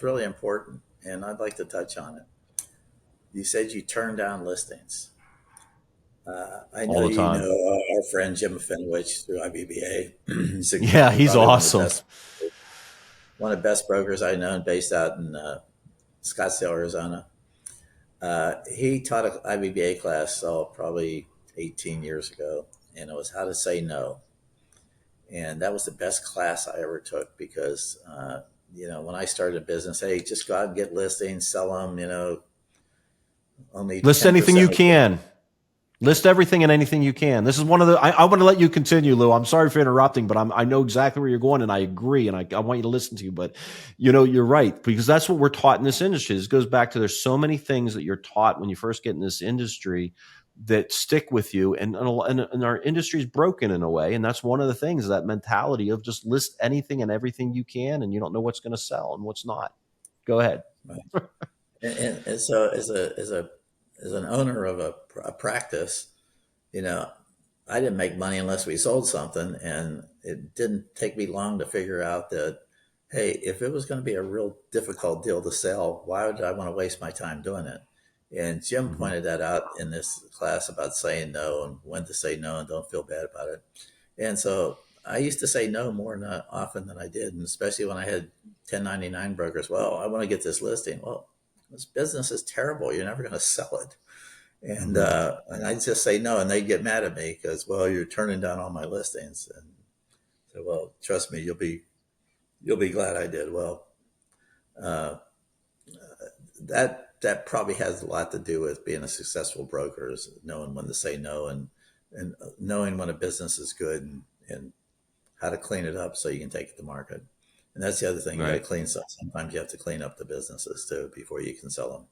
really important, and I'd like to touch on it. You said you turned down listings. I know All the time. our friend Jim Finwich through IBBA. Yeah, he's awesome. One of the best brokers I know, based out in Scottsdale, Arizona. He taught an IBBA class, probably 18 years ago, and it was how to say no. And that was the best class I ever took because, when I started a business, hey, just go out and get listings, sell them, only list anything you can. List everything and anything you can. This is one of the, I want to let you continue, Lou. I'm sorry for interrupting, but I know exactly where you're going and I agree. And I want you to listen to you, but you're right, because that's what we're taught in this industry. This goes back to, there's so many things that you're taught when you first get in this industry that stick with you. And our industry is broken in a way. And that's one of the things, that mentality of just list anything and everything you can. And you don't know what's going to sell and what's not. Go ahead. Right. and so as an owner of a practice, I didn't make money unless we sold something. And it didn't take me long to figure out that, hey, if it was going to be a real difficult deal to sell, why would I want to waste my time doing it? And Jim pointed that out in this class about saying no and when to say no and don't feel bad about it. And so I used to say no more often than I did, and especially when I had 1099 brokers. Well, I want to get this listing. Well, this business is terrible. You're never going to sell it. And I'd just say no, and they'd get mad at me because, well, you're turning down all my listings. And so, well, trust me, you'll be glad I did. Well, that probably has a lot to do with being a successful broker, is knowing when to say no and knowing when a business is good and how to clean it up so you can take it to market. And that's the other thing. Right. You got to clean stuff. Sometimes you have to clean up the businesses too before you can sell them.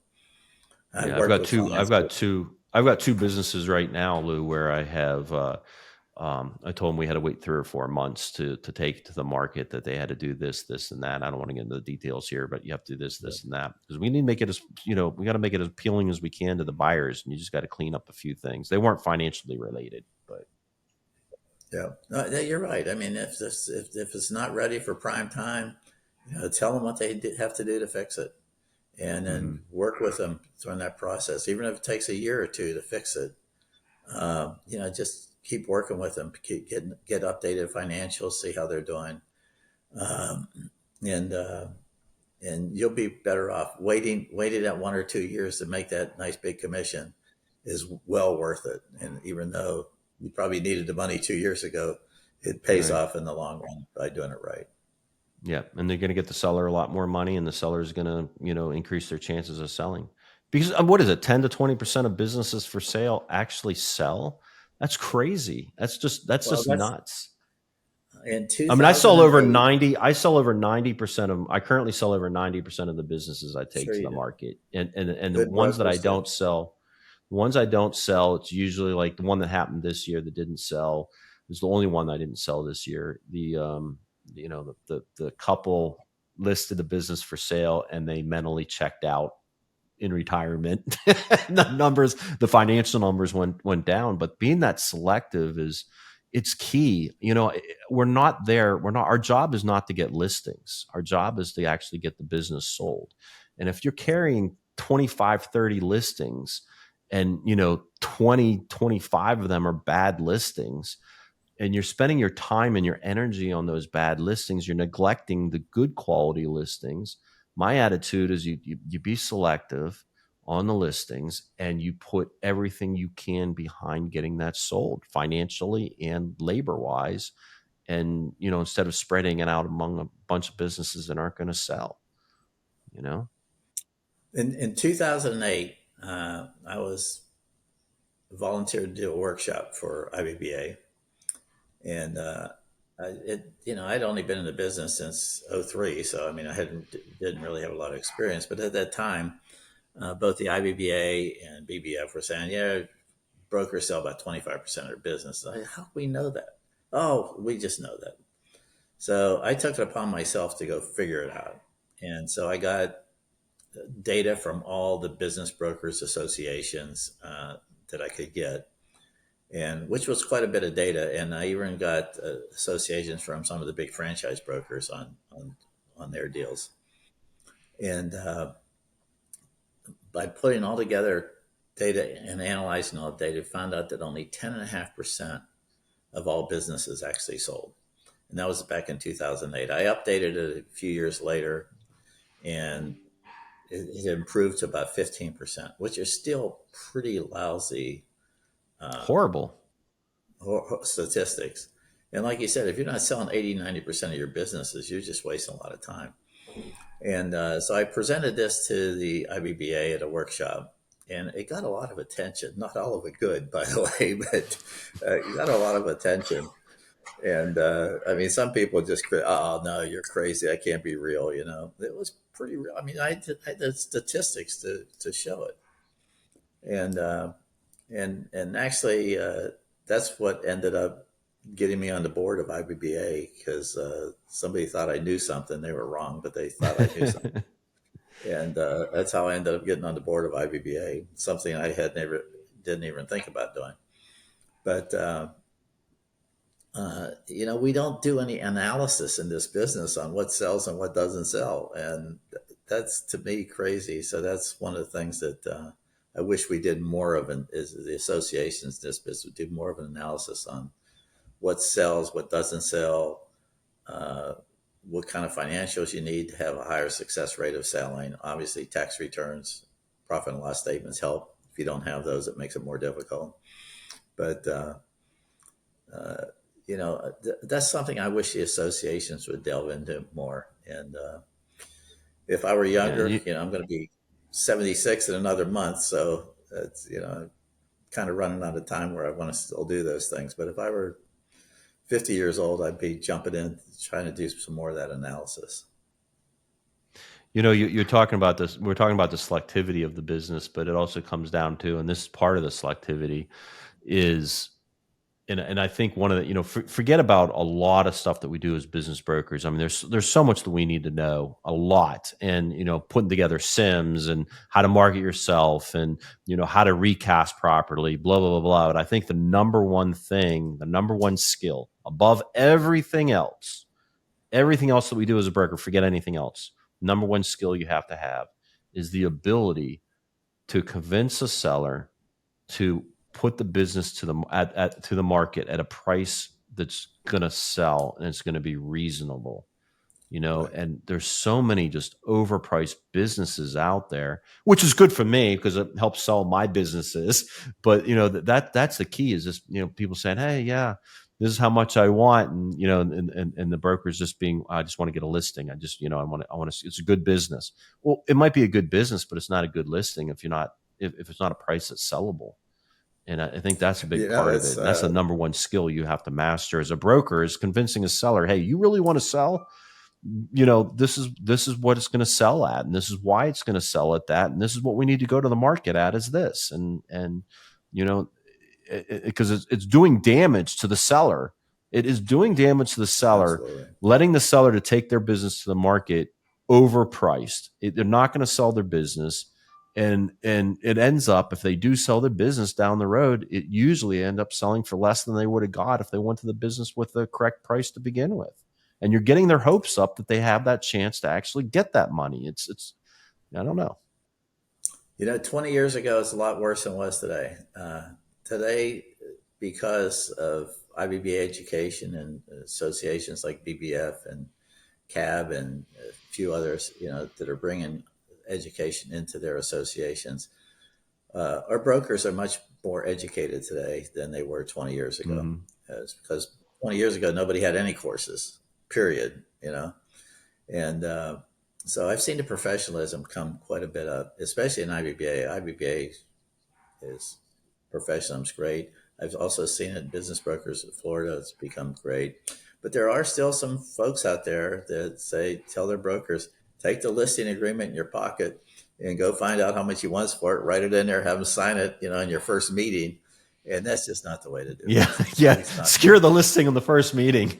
I've got two businesses right now, Lou, where I have I told them we had to wait 3 or 4 months to take to the market, that they had to do this, and that. I don't want to get into the details here, but you have to do this, and that, because we need to make it as, we got to make it as appealing as we can to the buyers, and you just got to clean up a few things. They weren't financially related, but Yeah, no, yeah, you're right. I mean, if it's not ready for prime time, tell them what they have to do to fix it, and then work with them during that process, even if it takes a year or two to fix it. Just keep working with them, get updated financials, see how they're doing, um, and you'll be better off waiting that 1 or 2 years to make that nice big commission is well worth it. And even though you probably needed the money 2 years ago, it pays right. off in the long run by doing it right. Yeah, and they're going to get the seller a lot more money, and the seller is going to, increase their chances of selling. Because what is it, 10 to 20% of businesses for sale actually sell? That's crazy. That's Well, just that's nuts. in I mean, I sell over 2008. 90. I sell over 90% of. I currently sell over 90% of the businesses I take Sure to you the do. market, and the Good ones that I brokers do. don't sell, it's usually like the one that happened this year that didn't sell. Is the only one I didn't sell this year. The couple listed the business for sale, and they mentally checked out in retirement. The financial numbers went down, but being that selective it's key. We're not there. Our job is not to get listings. Our job is to actually get the business sold. And if you're carrying 25, 30 listings, and 20, 25 of them are bad listings, and you're spending your time and your energy on those bad listings, you're neglecting the good quality listings. My attitude is you be selective on the listings, and you put everything you can behind getting that sold, financially and labor wise. And instead of spreading it out among a bunch of businesses that aren't going to sell. you know In 2008, I was volunteered to do a workshop for IBBA, and I'd only been in the business since '03, so I mean, didn't really have a lot of experience. But at that time, both the IBBA and BBF were saying, yeah, brokers sell about 25% of their business. How do we know that? Oh, we just know that. So I took it upon myself to go figure it out. And so I got data from all the business brokers associations that I could get, and which was quite a bit of data. And I even got associations from some of the big franchise brokers on their deals. And by putting all together data and analyzing all the data, found out that only 10.5% of all businesses actually sold. And that was back in 2008. I updated it a few years later, and it improved to about 15%, which is still pretty lousy uh, Horrible. statistics. And like you said, if you're not selling 80, 90% of your businesses, you're just wasting a lot of time. And so I presented this to the IBBA at a workshop, and it got a lot of attention. Not all of it good, by the way, but it got a lot of attention. And I mean, some people just, oh, no, you're crazy. That can't be real. It was pretty real. I mean, I had the statistics to show it. And, and actually, that's what ended up getting me on the board of IBBA, because somebody thought I knew something. They were wrong, but they thought I knew something. And that's how I ended up getting on the board of IBBA, something I had never, didn't even think about doing. But, we don't do any analysis in this business on what sells and what doesn't sell. And that's, to me, crazy. So that's one of the things that I wish we did more of, is the associations in this business would do more of an analysis on what sells, what doesn't sell, uh, what kind of financials you need to have a higher success rate of selling. Obviously, tax returns, profit and loss statements help. If you don't have those, it makes it more difficult. But uh, that's something I wish the associations would delve into more. And if I were Yeah. younger, I'm going to be 76 in another month, so that's kind of running out of time where I want to still do those things. But if I were 50 years old, I'd be jumping in trying to do some more of that analysis. You're talking about this. We're talking about the selectivity of the business, but it also comes down to, and this is part of the selectivity, is and I think one of the, forget about a lot of stuff that we do as business brokers. I mean, there's so much that we need to know, a lot, and putting together sims and how to market yourself, and how to recast properly, blah blah blah blah. But I think the number one thing, the number one skill above everything else that we do as a broker, forget anything else. Number one skill you have to have is the ability to convince a seller to put the business to the market at a price that's going to sell and it's going to be reasonable. Right. And there's so many just overpriced businesses out there, which is good for me because it helps sell my businesses. But that's the key, is just people saying, hey, yeah, this is how much I want, and the broker's just being, I just want to get a listing. I just I want to. It's a good business. Well, it might be a good business, but it's not a good listing if if it's not a price that's sellable. And I think that's a big part of It's it. And that's the number one skill you have to master as a broker, is convincing a seller, hey, you really want to sell? This is what it's going to sell at, and this is why it's going to sell at that, and this is what we need to go to the market at, is this, and you know because it's doing damage to the seller. It is doing damage to the seller, absolutely letting the seller to take their business to the market overpriced. They're not going to sell their business, and it ends up, if they do sell their business down the road, it usually end up selling for less than they would have got if they went to the business with the correct price to begin with. And you're getting their hopes up that they have that chance to actually get that money. It's I don't know. 20 years ago it's a lot worse than it was today. Today, because of IBBA education and associations like BBF and CAB and a few others, that are bringing education into their associations, our brokers are much more educated today than they were 20 years ago. Mm-hmm. Because 20 years ago, nobody had any courses, period, and so I've seen the professionalism come quite a bit up, especially in IBBA. IBBA is professionalism's great. I've also seen it in business brokers in Florida. It's become great. But there are still some folks out there that tell their brokers, take the listing agreement in your pocket and go find out how much you want for it, write it in there, have them sign it, in your first meeting. And that's just not the way to do it. Yeah, yeah. Secure the listing in the first meeting.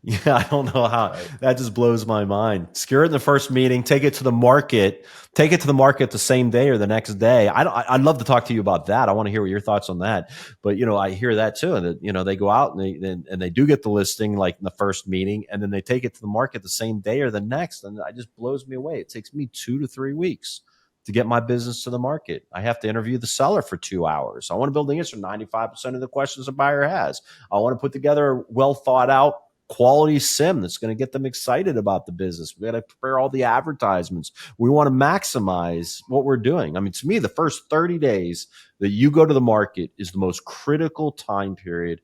Yeah, I don't know how. Right. That just blows my mind. Secure it in the first meeting. Take it to the market. Take it to the market the same day or the next day. I'd love to talk to you about that. I want to hear what your thoughts on that. But I hear that too. And that they go out and they do get the listing like in the first meeting, and then they take it to the market the same day or the next, and it just blows me away. It takes me 2 to 3 weeks to get my business to the market. I have to interview the seller for 2 hours. I want to be able to answer 95% of the questions a buyer has. I want to put together a well thought out quality sim that's going to get them excited about the business. We got to prepare all the advertisements. We want to maximize what we're doing. I mean, to me, the first 30 days that you go to the market is the most critical time period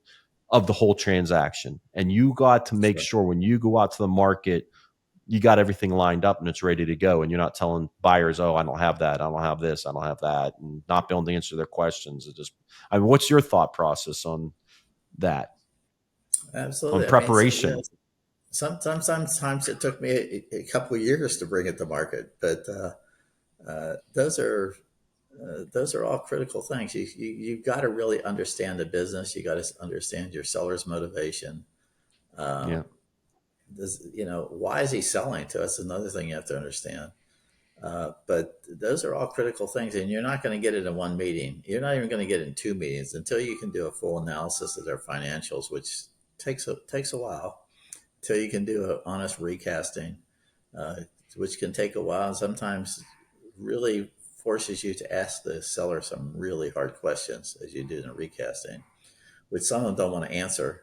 of the whole transaction. And you got to make sure when you go out to the market, you got everything lined up and it's ready to go. And you're not telling buyers, oh, I don't have that, I don't have this, I don't have that, and not be able to answer their questions. What's your thought process on that? Absolutely. On preparation? Sometimes it took me a couple of years to bring it to market, but those are all critical things. You've got to really understand the business. You got to understand your seller's motivation. Yeah. Why is he selling to us? Another thing you have to understand. But those are all critical things, and you're not going to get it in one meeting. You're not even going to get it in 2 meetings until you can do a full analysis of their financials, which takes a while. Till you can do an honest recasting, which can take a while, and sometimes really forces you to ask the seller some really hard questions as you do in a recasting, which some of them don't want to answer.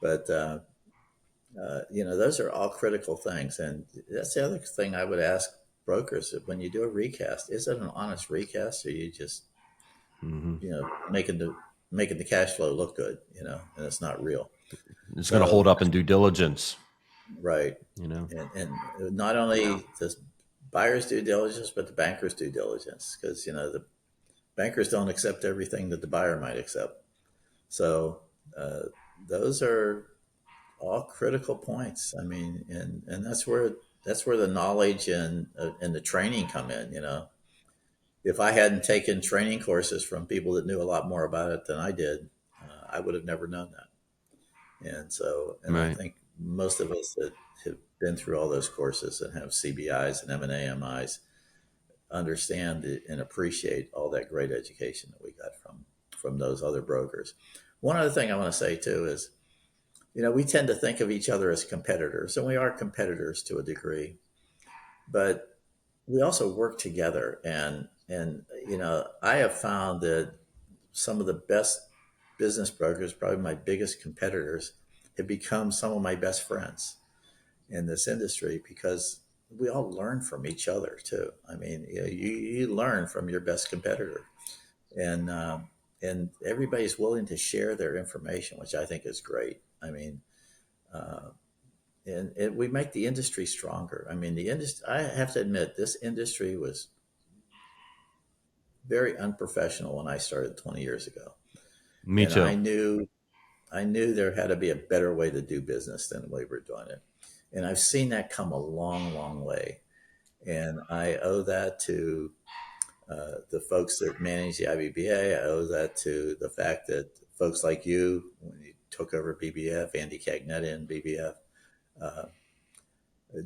But those are all critical things, and that's the other thing I would ask brokers: when you do a recast, is it an honest recast, or are you just making the cash flow look good, and it's not real? It's going to So hold up in due diligence. right, and not only the buyer's due diligence, but the banker's due diligence, because the bankers don't accept everything that the buyer might accept. So those are all critical points. I mean, and that's where the knowledge and the training come in. If I hadn't taken training courses from people that knew a lot more about it than I did, I would have never known that. And so, and I Right. think most of us that have been through all those courses and have CBIs and M&A MIs understand and appreciate all that great education that we got from those other brokers. One other thing I want to say too is, we tend to think of each other as competitors, and we are competitors to a degree, but we also work together. And I have found that some of the best business brokers, probably my biggest competitors, have become some of my best friends in this industry because we all learn from each other too. I mean, you learn from your best competitor, and everybody's willing to share their information, which I think is great. I mean, uh, and we make the industry stronger. I mean, the industry. I have to admit, this industry was very unprofessional when I started 20 years ago, Me and I too. knew I knew there had to be a better way to do business than the way we're doing it. And I've seen that come a long, long way. And I owe that to the folks that manage the IBBA. I owe that to the fact that folks like you, when you took over BBF, Andy Cagnetta in BBF, uh,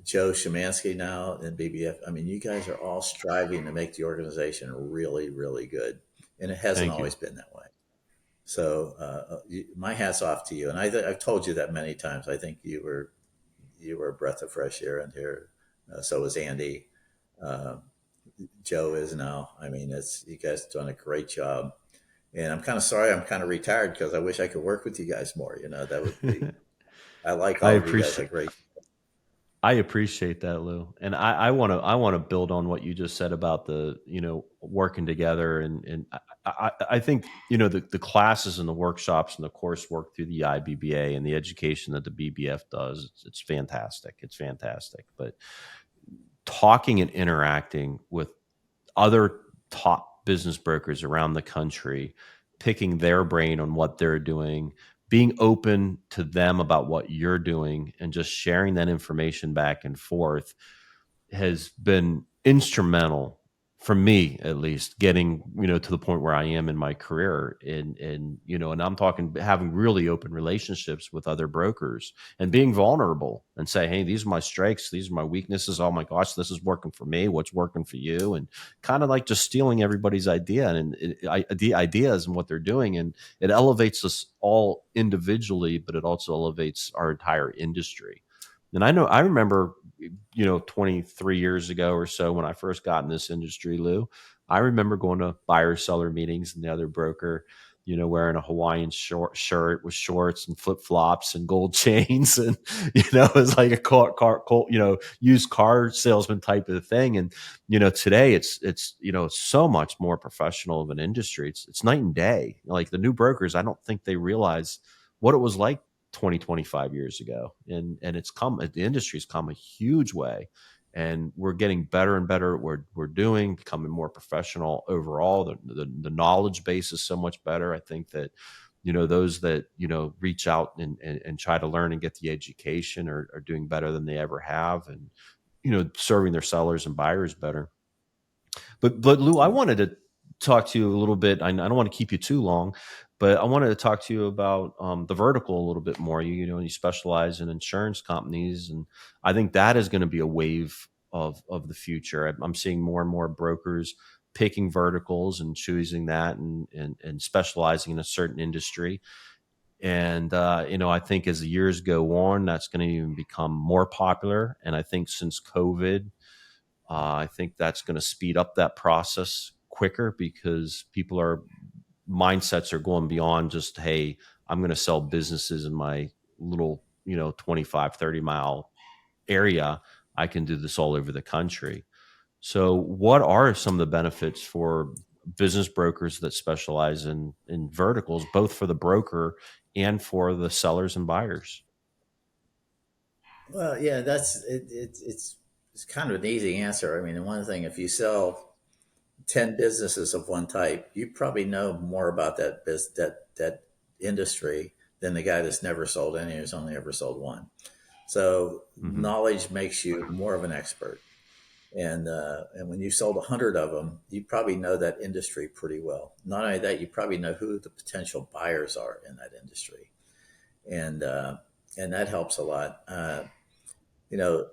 Joe Szymanski now in BBF. I mean, you guys are all striving to make the organization really, really good. And it hasn't Thank you. always been that way. So my hat's off to you. And I've told you that many times. I think you were a breath of fresh air in here. So was Andy. Uh, Joe is now. I mean, it's you guys have done a great job. And I'm kind of sorry I'm kind of retired because I wish I could work with you guys more. That would be. I like I all of you guys. A appreciate great. I appreciate that, Lou. And I want to build on what you just said about the, working together. And I think, the classes and the workshops and the coursework through the IBBA and the education that the BBF does, it's fantastic. It's fantastic. But talking and interacting with other top business brokers around the country, picking their brain on what they're doing, being open to them about what you're doing, and just sharing that information back and forth has been instrumental for me, at least, getting to the point where I am in my career. And I'm talking having really open relationships with other brokers and being vulnerable and say, hey, these are my strengths, these are my weaknesses. Oh my gosh, this is working for me. What's working for you? And kind of like just stealing everybody's idea and the ideas and what they're doing, and it elevates us all individually, but it also elevates our entire industry. And I remember 23 years ago or so when I first got in this industry, Lou, I remember going to buyer seller meetings and the other broker, wearing a Hawaiian shirt with shorts and flip flops and gold chains. And, it was like a used car salesman type of thing. And, today it's so much more professional of an industry. It's night and day. Like the new brokers, I don't think they realize what it was like 20, 25 years ago. And the industry's come a huge way, and we're getting better and better at what we're doing, becoming more professional overall. The knowledge base is so much better. I think that, those that, reach out and try to learn and get the education are doing better than they ever have. And, serving their sellers and buyers better. But Lou, I wanted to talk to you a little bit. I don't want to keep you too long, but I wanted to talk to you about the vertical a little bit more. You specialize in insurance companies, and I think that is going to be a wave of the future. I'm seeing more and more brokers picking verticals and choosing that and specializing in a certain industry. And I think as the years go on, that's going to even become more popular. And I think since COVID, I think that's going to speed up that process quicker because mindsets are going beyond just, hey, I'm going to sell businesses in my little, 25, 30 mile area. I can do this all over the country. So what are some of the benefits for business brokers that specialize in verticals, both for the broker and for the sellers and buyers? Well, yeah, that's it, it's kind of an easy answer. I mean, one thing, if you sell 10 businesses of one type, you probably know more about that industry than the guy that's never sold any, who's only ever sold one. So Hmm. knowledge makes you more of an expert. And when you sold 100 of them, you probably know that industry pretty well. Not only that, you probably know who the potential buyers are in that industry, and and that helps a lot. You know,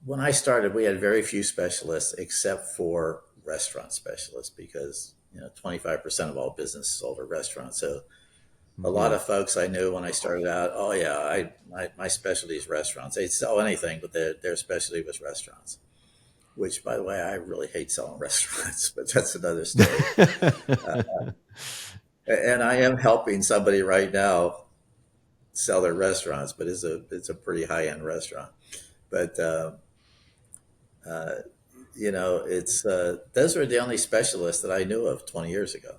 when I started, we had very few specialists except for restaurant specialists because 25% of all business sold at restaurants. So a lot Mhm. of folks I knew when I started out, oh yeah, my specialty is restaurants. They'd sell anything, but their specialty was restaurants. Which, by the way, I really hate selling restaurants, but that's another story. And I am helping somebody right now sell their restaurants, but it's a pretty high end restaurant. But uh, it's those were the only specialists that I knew of 20 years ago,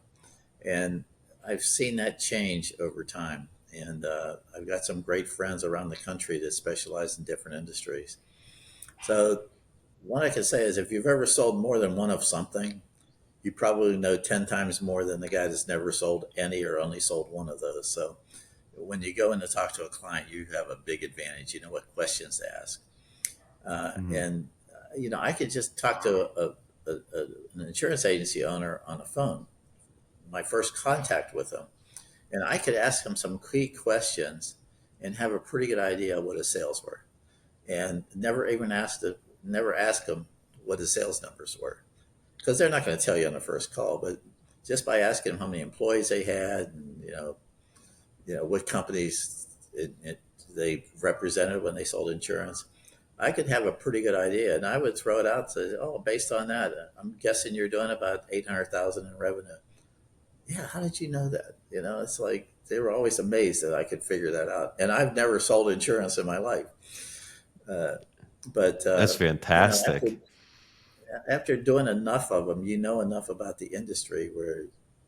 and I've seen that change over time. And I've got some great friends around the country that specialize in different industries. So what I can say is, if you've ever sold more than one of something, you probably know 10 times more than the guy that's never sold any or only sold one of those. So when you go in to talk to a client, you have a big advantage. You know what questions to ask. Mhm. And I could just talk to an insurance agency owner on the phone, my first contact with them, and I could ask him some key questions and have a pretty good idea what his sales were, and never ask him what his sales numbers were, because they're not going to tell you on the first call. But just by asking them how many employees they had, and what companies they represented when they sold insurance, I could have a pretty good idea, and I would throw it out to, oh, based on that, I'm guessing you're doing about 800,000 in revenue. Yeah, how did you know that? It's like they were always amazed that I could figure that out, and I've never sold insurance in my life. Uh, but That's after fantastic. doing enough of them, you know enough about the industry where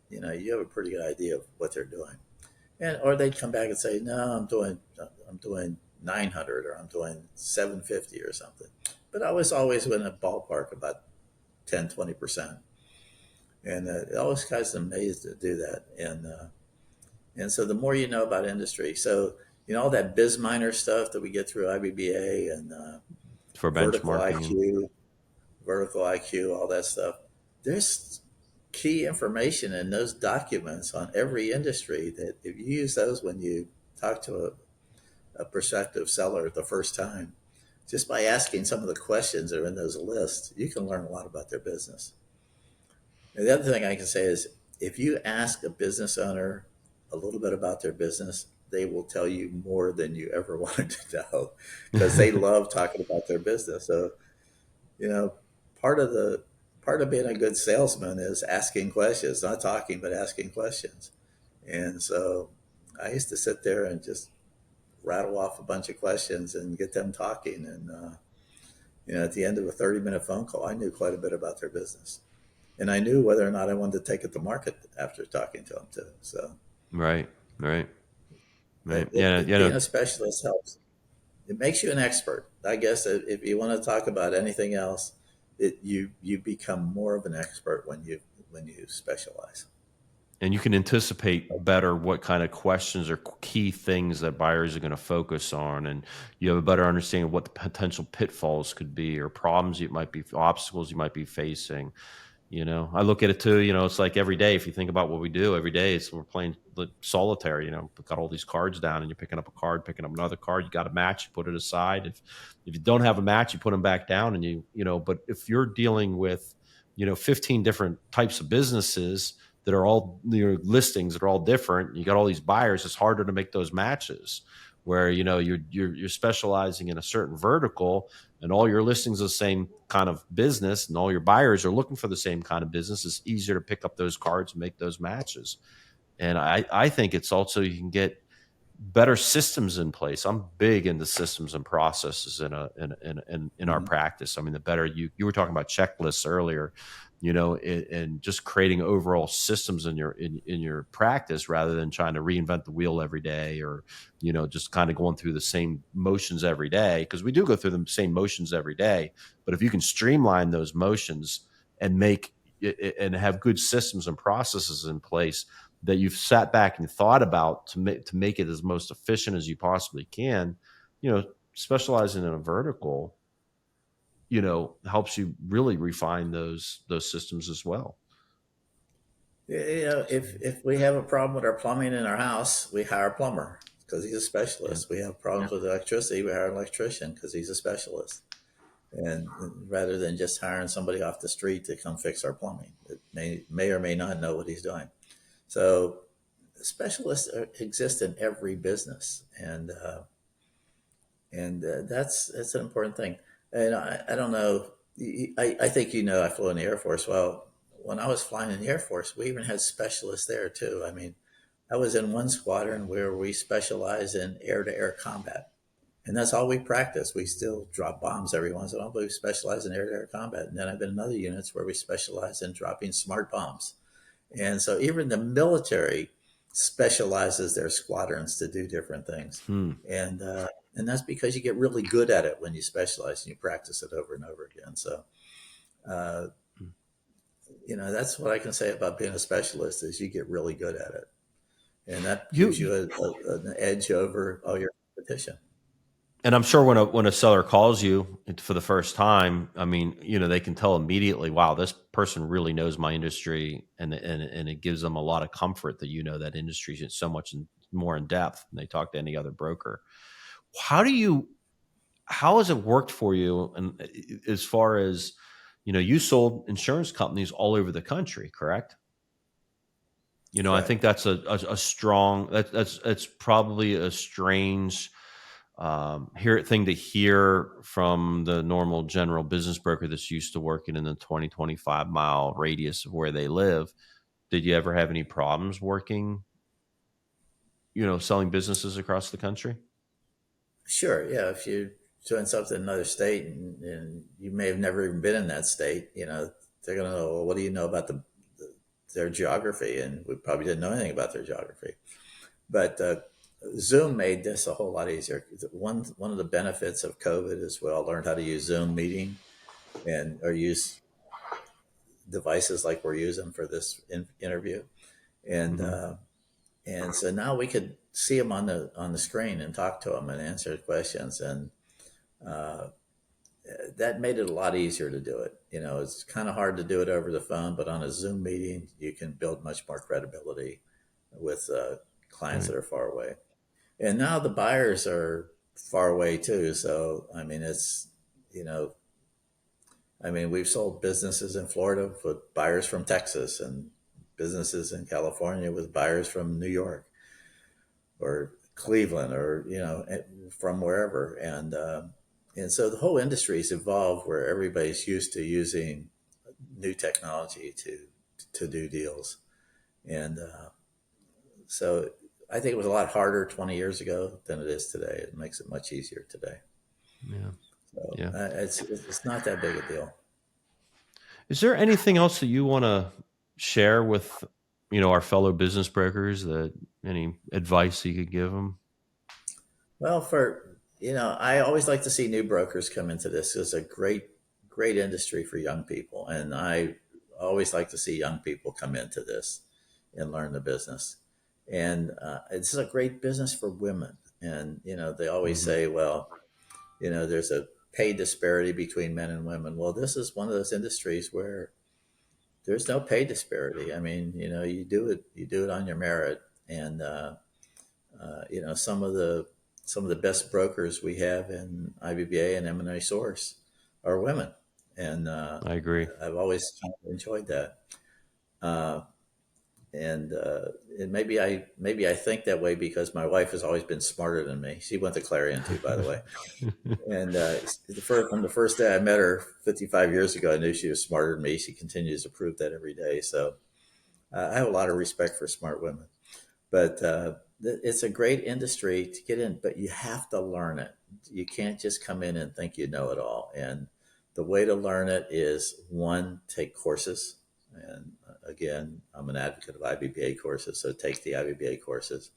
you have a pretty good idea of what they're doing. And or they'd come back and say, no, I'm doing 900, or I'm doing 750 or something. But I was always in a ballpark about 10, 20%. And it always guys amazed to do that. And so the more you know about industry, so all that biz minor stuff that we get through IBBA, and For vertical benchmarking. IQ, vertical IQ, all that stuff. There's key information in those documents on every industry that if you use those when you talk to a prospective seller the first time, just by asking some of the questions that are in those lists, you can learn a lot about their business. And the other thing I can say is, if you ask a business owner a little bit about their business, they will tell you more than you ever wanted to know, because they love talking about their business. So you know, part of the part of being a good salesman is asking questions, not talking, but asking questions. And so I used to sit there and just rattle off a bunch of questions and get them talking. And at the end of a 30-minute phone call, I knew quite a bit about their business, and I knew whether or not I wanted to take it to market after talking to them too. So Right, right, right. Yeah, being a specialist helps. It makes you an expert. I guess if you want to talk about anything else, you become more of an expert when you specialize. and you can anticipate better what kind of questions or key things that buyers are going to focus on, and you have a better understanding of what the potential pitfalls could be, or problems you might be, obstacles you might be facing. I look at it too. It's like every day, if you think about what we do every day, it's we're playing solitaire. We've got all these cards down, and you're picking up a card, picking up another card. You got a match, you put it aside. If you don't have a match, you put them back down, and but if you're dealing with 15 different types of businesses that are all listings that are all different, you got all these buyers, it's harder to make those matches. Where you're specializing in a certain vertical, and all your listings are the same kind of business, and all your buyers are looking for the same kind of business, it's easier to pick up those cards and make those matches. And I think it's also, you can get better systems in place. I'm big into systems and processes in our Mm-hmm. practice. I mean, the better you were talking about checklists earlier, and just creating overall systems in your practice, rather than trying to reinvent the wheel every day, or just kind of going through the same motions every day, because we do go through the same motions every day. But if you can streamline those motions and have good systems and processes in place that you've sat back and thought about to make it as most efficient as you possibly can, specializing in a vertical, helps you really refine those systems as well. If we have a problem with our plumbing in our house, we hire a plumber because he's a Yeah. specialist. We have problems with electricity, we hire an electrician because he's a specialist. And rather than just hiring somebody off the street to come fix our plumbing, that may or may not know what he's doing. So specialists exist in every business, and that's an important thing. And I don't know. I think I flew in the Air Force. Well, when I was flying in the Air Force, we even had specialists there too. I mean, I was in one squadron where we specialize in air-to-air combat, and that's all we practice. We still drop bombs every once in a while, but we specialize in air-to-air combat. And then I've been in other units where we specialize in dropping smart bombs. And so even the military specializes their squadrons to do different things. Hmm. And, uh, and that's because you get really good at it when you specialize and you practice it over and over again. So, uh, that's what I can say about being a specialist is you get really good at it. And that gives You you an edge over all your competition. And I'm sure when a seller calls you for the first time, I mean, they can tell immediately, wow, this person really knows my industry, and it gives them a lot of comfort that that industry is so much more in depth than they talk to any other broker. How has it worked for you? And as far as you sold insurance companies all over the country, correct? I Correct. think that's a strong that's probably a strange thing to hear from the normal general business broker that's used to working in the 20-25 mile radius of where they live. Did you ever have any problems working, selling businesses across the country? Sure. Yeah. If you're doing something in another state and you may have never even been in that state, they're going to know, well, what do you know about their geography? And we probably didn't know anything about their geography. But Zoom made this a whole lot easier. One of the benefits of COVID is we all learned how to use Zoom meeting or use devices like we're using for this interview. And, Mm-hmm. uh, and so now we could see them on the screen and talk to them and answer questions. And uh, that made it a lot easier to do it. It's kind of hard to do it over the phone, but on a Zoom meeting, you can build much more credibility with clients Right. that are far away. And now the buyers are far away too. So, I mean, we've sold businesses in Florida with buyers from Texas and businesses in California with buyers from New York or Cleveland or from wherever, and so the whole industry has evolved where everybody's used to using new technology to do deals, and so I think it was a lot harder 20 years ago than it is today. It makes it much easier today. Yeah. So Yeah. it's not that big a deal. Is there anything else that you want to share with, our fellow business brokers, that any advice you could give them? Well, I always like to see new brokers come into this. It's a great industry for young people. And I always like to see young people come into this and learn the business. And it's a great business for women. And, they always Mm-hmm. say, well, there's a pay disparity between men and women. Well, this is one of those industries where there's no pay disparity. I mean, you do it on your merit. And, some of the best brokers we have in IBBA and M&A Source are women, and I agree. I've always kind of enjoyed that. Uh, and maybe I think that way because my wife has always been smarter than me. She went to Clarion too, by the way. And from the first day I met her 55 years ago, I knew she was smarter than me. She continues to prove that every day. So I have a lot of respect for smart women. But it's a great industry to get in, but you have to learn it. You can't just come in and think you know it all. And the way to learn it is one, take courses. And again, I'm an advocate of IBBA courses, so take the IBBA courses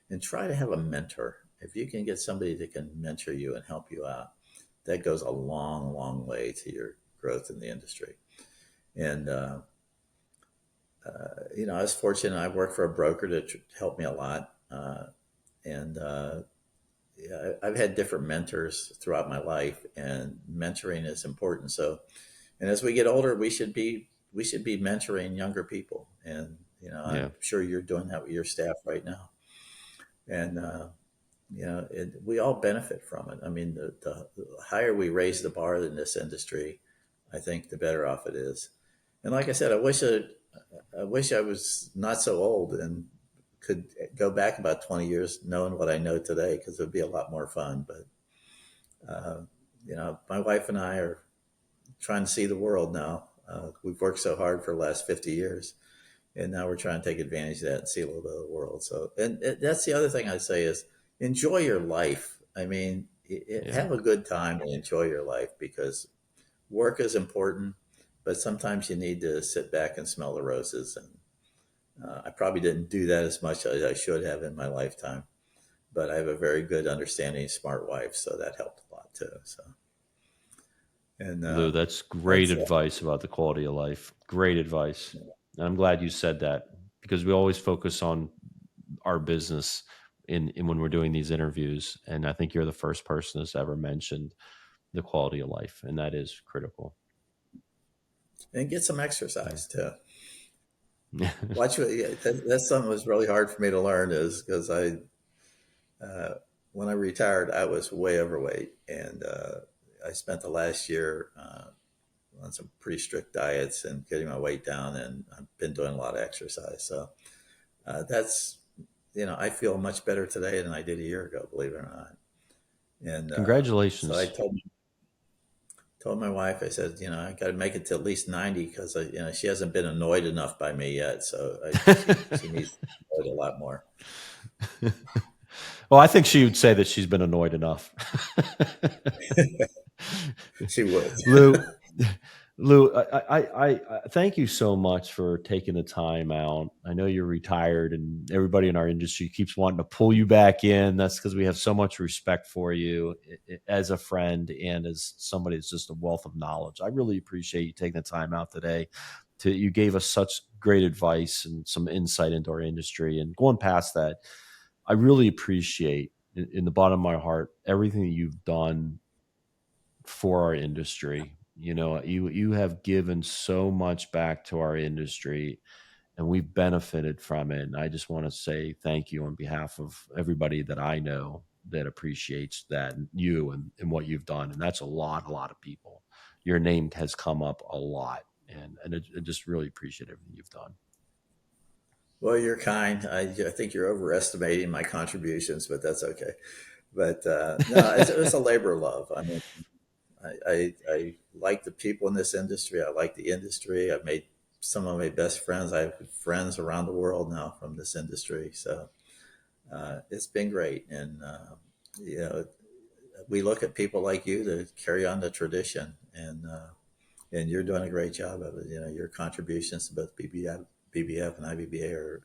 and try to have a mentor. If you can get somebody that can mentor you and help you out, that goes a long, long way to your growth in the industry. And I was fortunate. I worked for a broker that helped me a lot, and yeah, I've had different mentors throughout my life, and mentoring is important. So, and as we get older, we should be mentoring younger people, and I'm Yeah. sure you're doing that with your staff right now, and we all benefit from it. I mean, the higher we raise the bar in this industry, I think the better off it is. And like I said, I wish I was not so old and could go back about 20 years knowing what I know today, because it would be a lot more fun. But, my wife and I are trying to see the world now. We've worked so hard for the last 50 years, and now we're trying to take advantage of that and see a little bit of the world. So, and that's the other thing I say is enjoy your life. I mean, Yeah. have a good time and enjoy your life, because work is important, but sometimes you need to sit back and smell the roses. And I probably didn't do that as much as I should have in my lifetime, but I have a very good understanding, smart wife, so that helped a lot too. So, and Lou, that's great that's advice about the quality of life. Great advice. And I'm glad you said that, because we always focus on our business in when we're doing these interviews. And I think you're the first person that's ever mentioned the quality of life, and that is critical. and get some exercise too. Yeah. Watch what that's something that was really hard for me to learn, is because uh, when I retired, I was way overweight, and I spent the last year on some pretty strict diets and getting my weight down, and I've been doing a lot of exercise. So that's I feel much better today than I did a year ago, believe it or not. And so I Congratulations. told my wife, I said, I got to make it to at least 90, because she hasn't been annoyed enough by me yet. So she needs to be annoyed a lot more. Well, I think she would say that she's been annoyed enough. She would. Lou, Lou, I thank you so much for taking the time out. I know you're retired, and everybody in our industry keeps wanting to pull you back in. That's because we have so much respect for you as a friend and as somebody that's just a wealth of knowledge. I really appreciate you taking the time out today. You gave us such great advice and some insight into our industry. And going past that, I really appreciate in the bottom of my heart everything that you've done for our industry. You have given so much back to our industry, and we've benefited from it. And I just want to say thank you on behalf of everybody that I know that appreciates that, and you and what you've done. And that's a lot of people. Your name has come up a lot, and I just really appreciate everything you've done. Well, you're kind. I think you're overestimating my contributions, but that's okay. But no, it's a labor of love. I mean, I like the people in this industry. I like the industry. I've made some of my best friends. I have friends around the world now from this industry. So it's been great. And, you know, we look at people like you to carry on the tradition. And you're doing a great job of it. Your contributions to both BBF and IBBA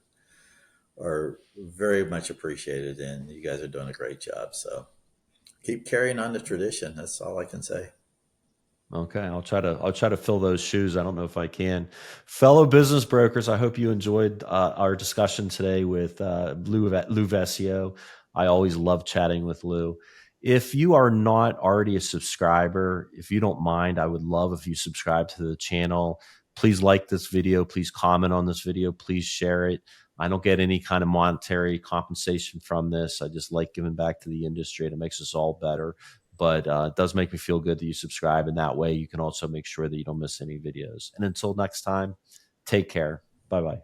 are very much appreciated. And you guys are doing a great job. So keep carrying on the tradition. That's all I can say. Okay, I'll try to fill those shoes. I don't know if I can. Fellow business brokers, I hope you enjoyed our discussion today with Lou Vescio. I always love chatting with Lou. If you are not already a subscriber, if you don't mind, I would love if you subscribe to the channel. Please like this video. Please comment on this video. Please share it. I don't get any kind of monetary compensation from this. I just like giving back to the industry, and it makes us all better. But it does make me feel good that you subscribe. And that way you can also make sure that you don't miss any videos. And until next time, take care. Bye bye.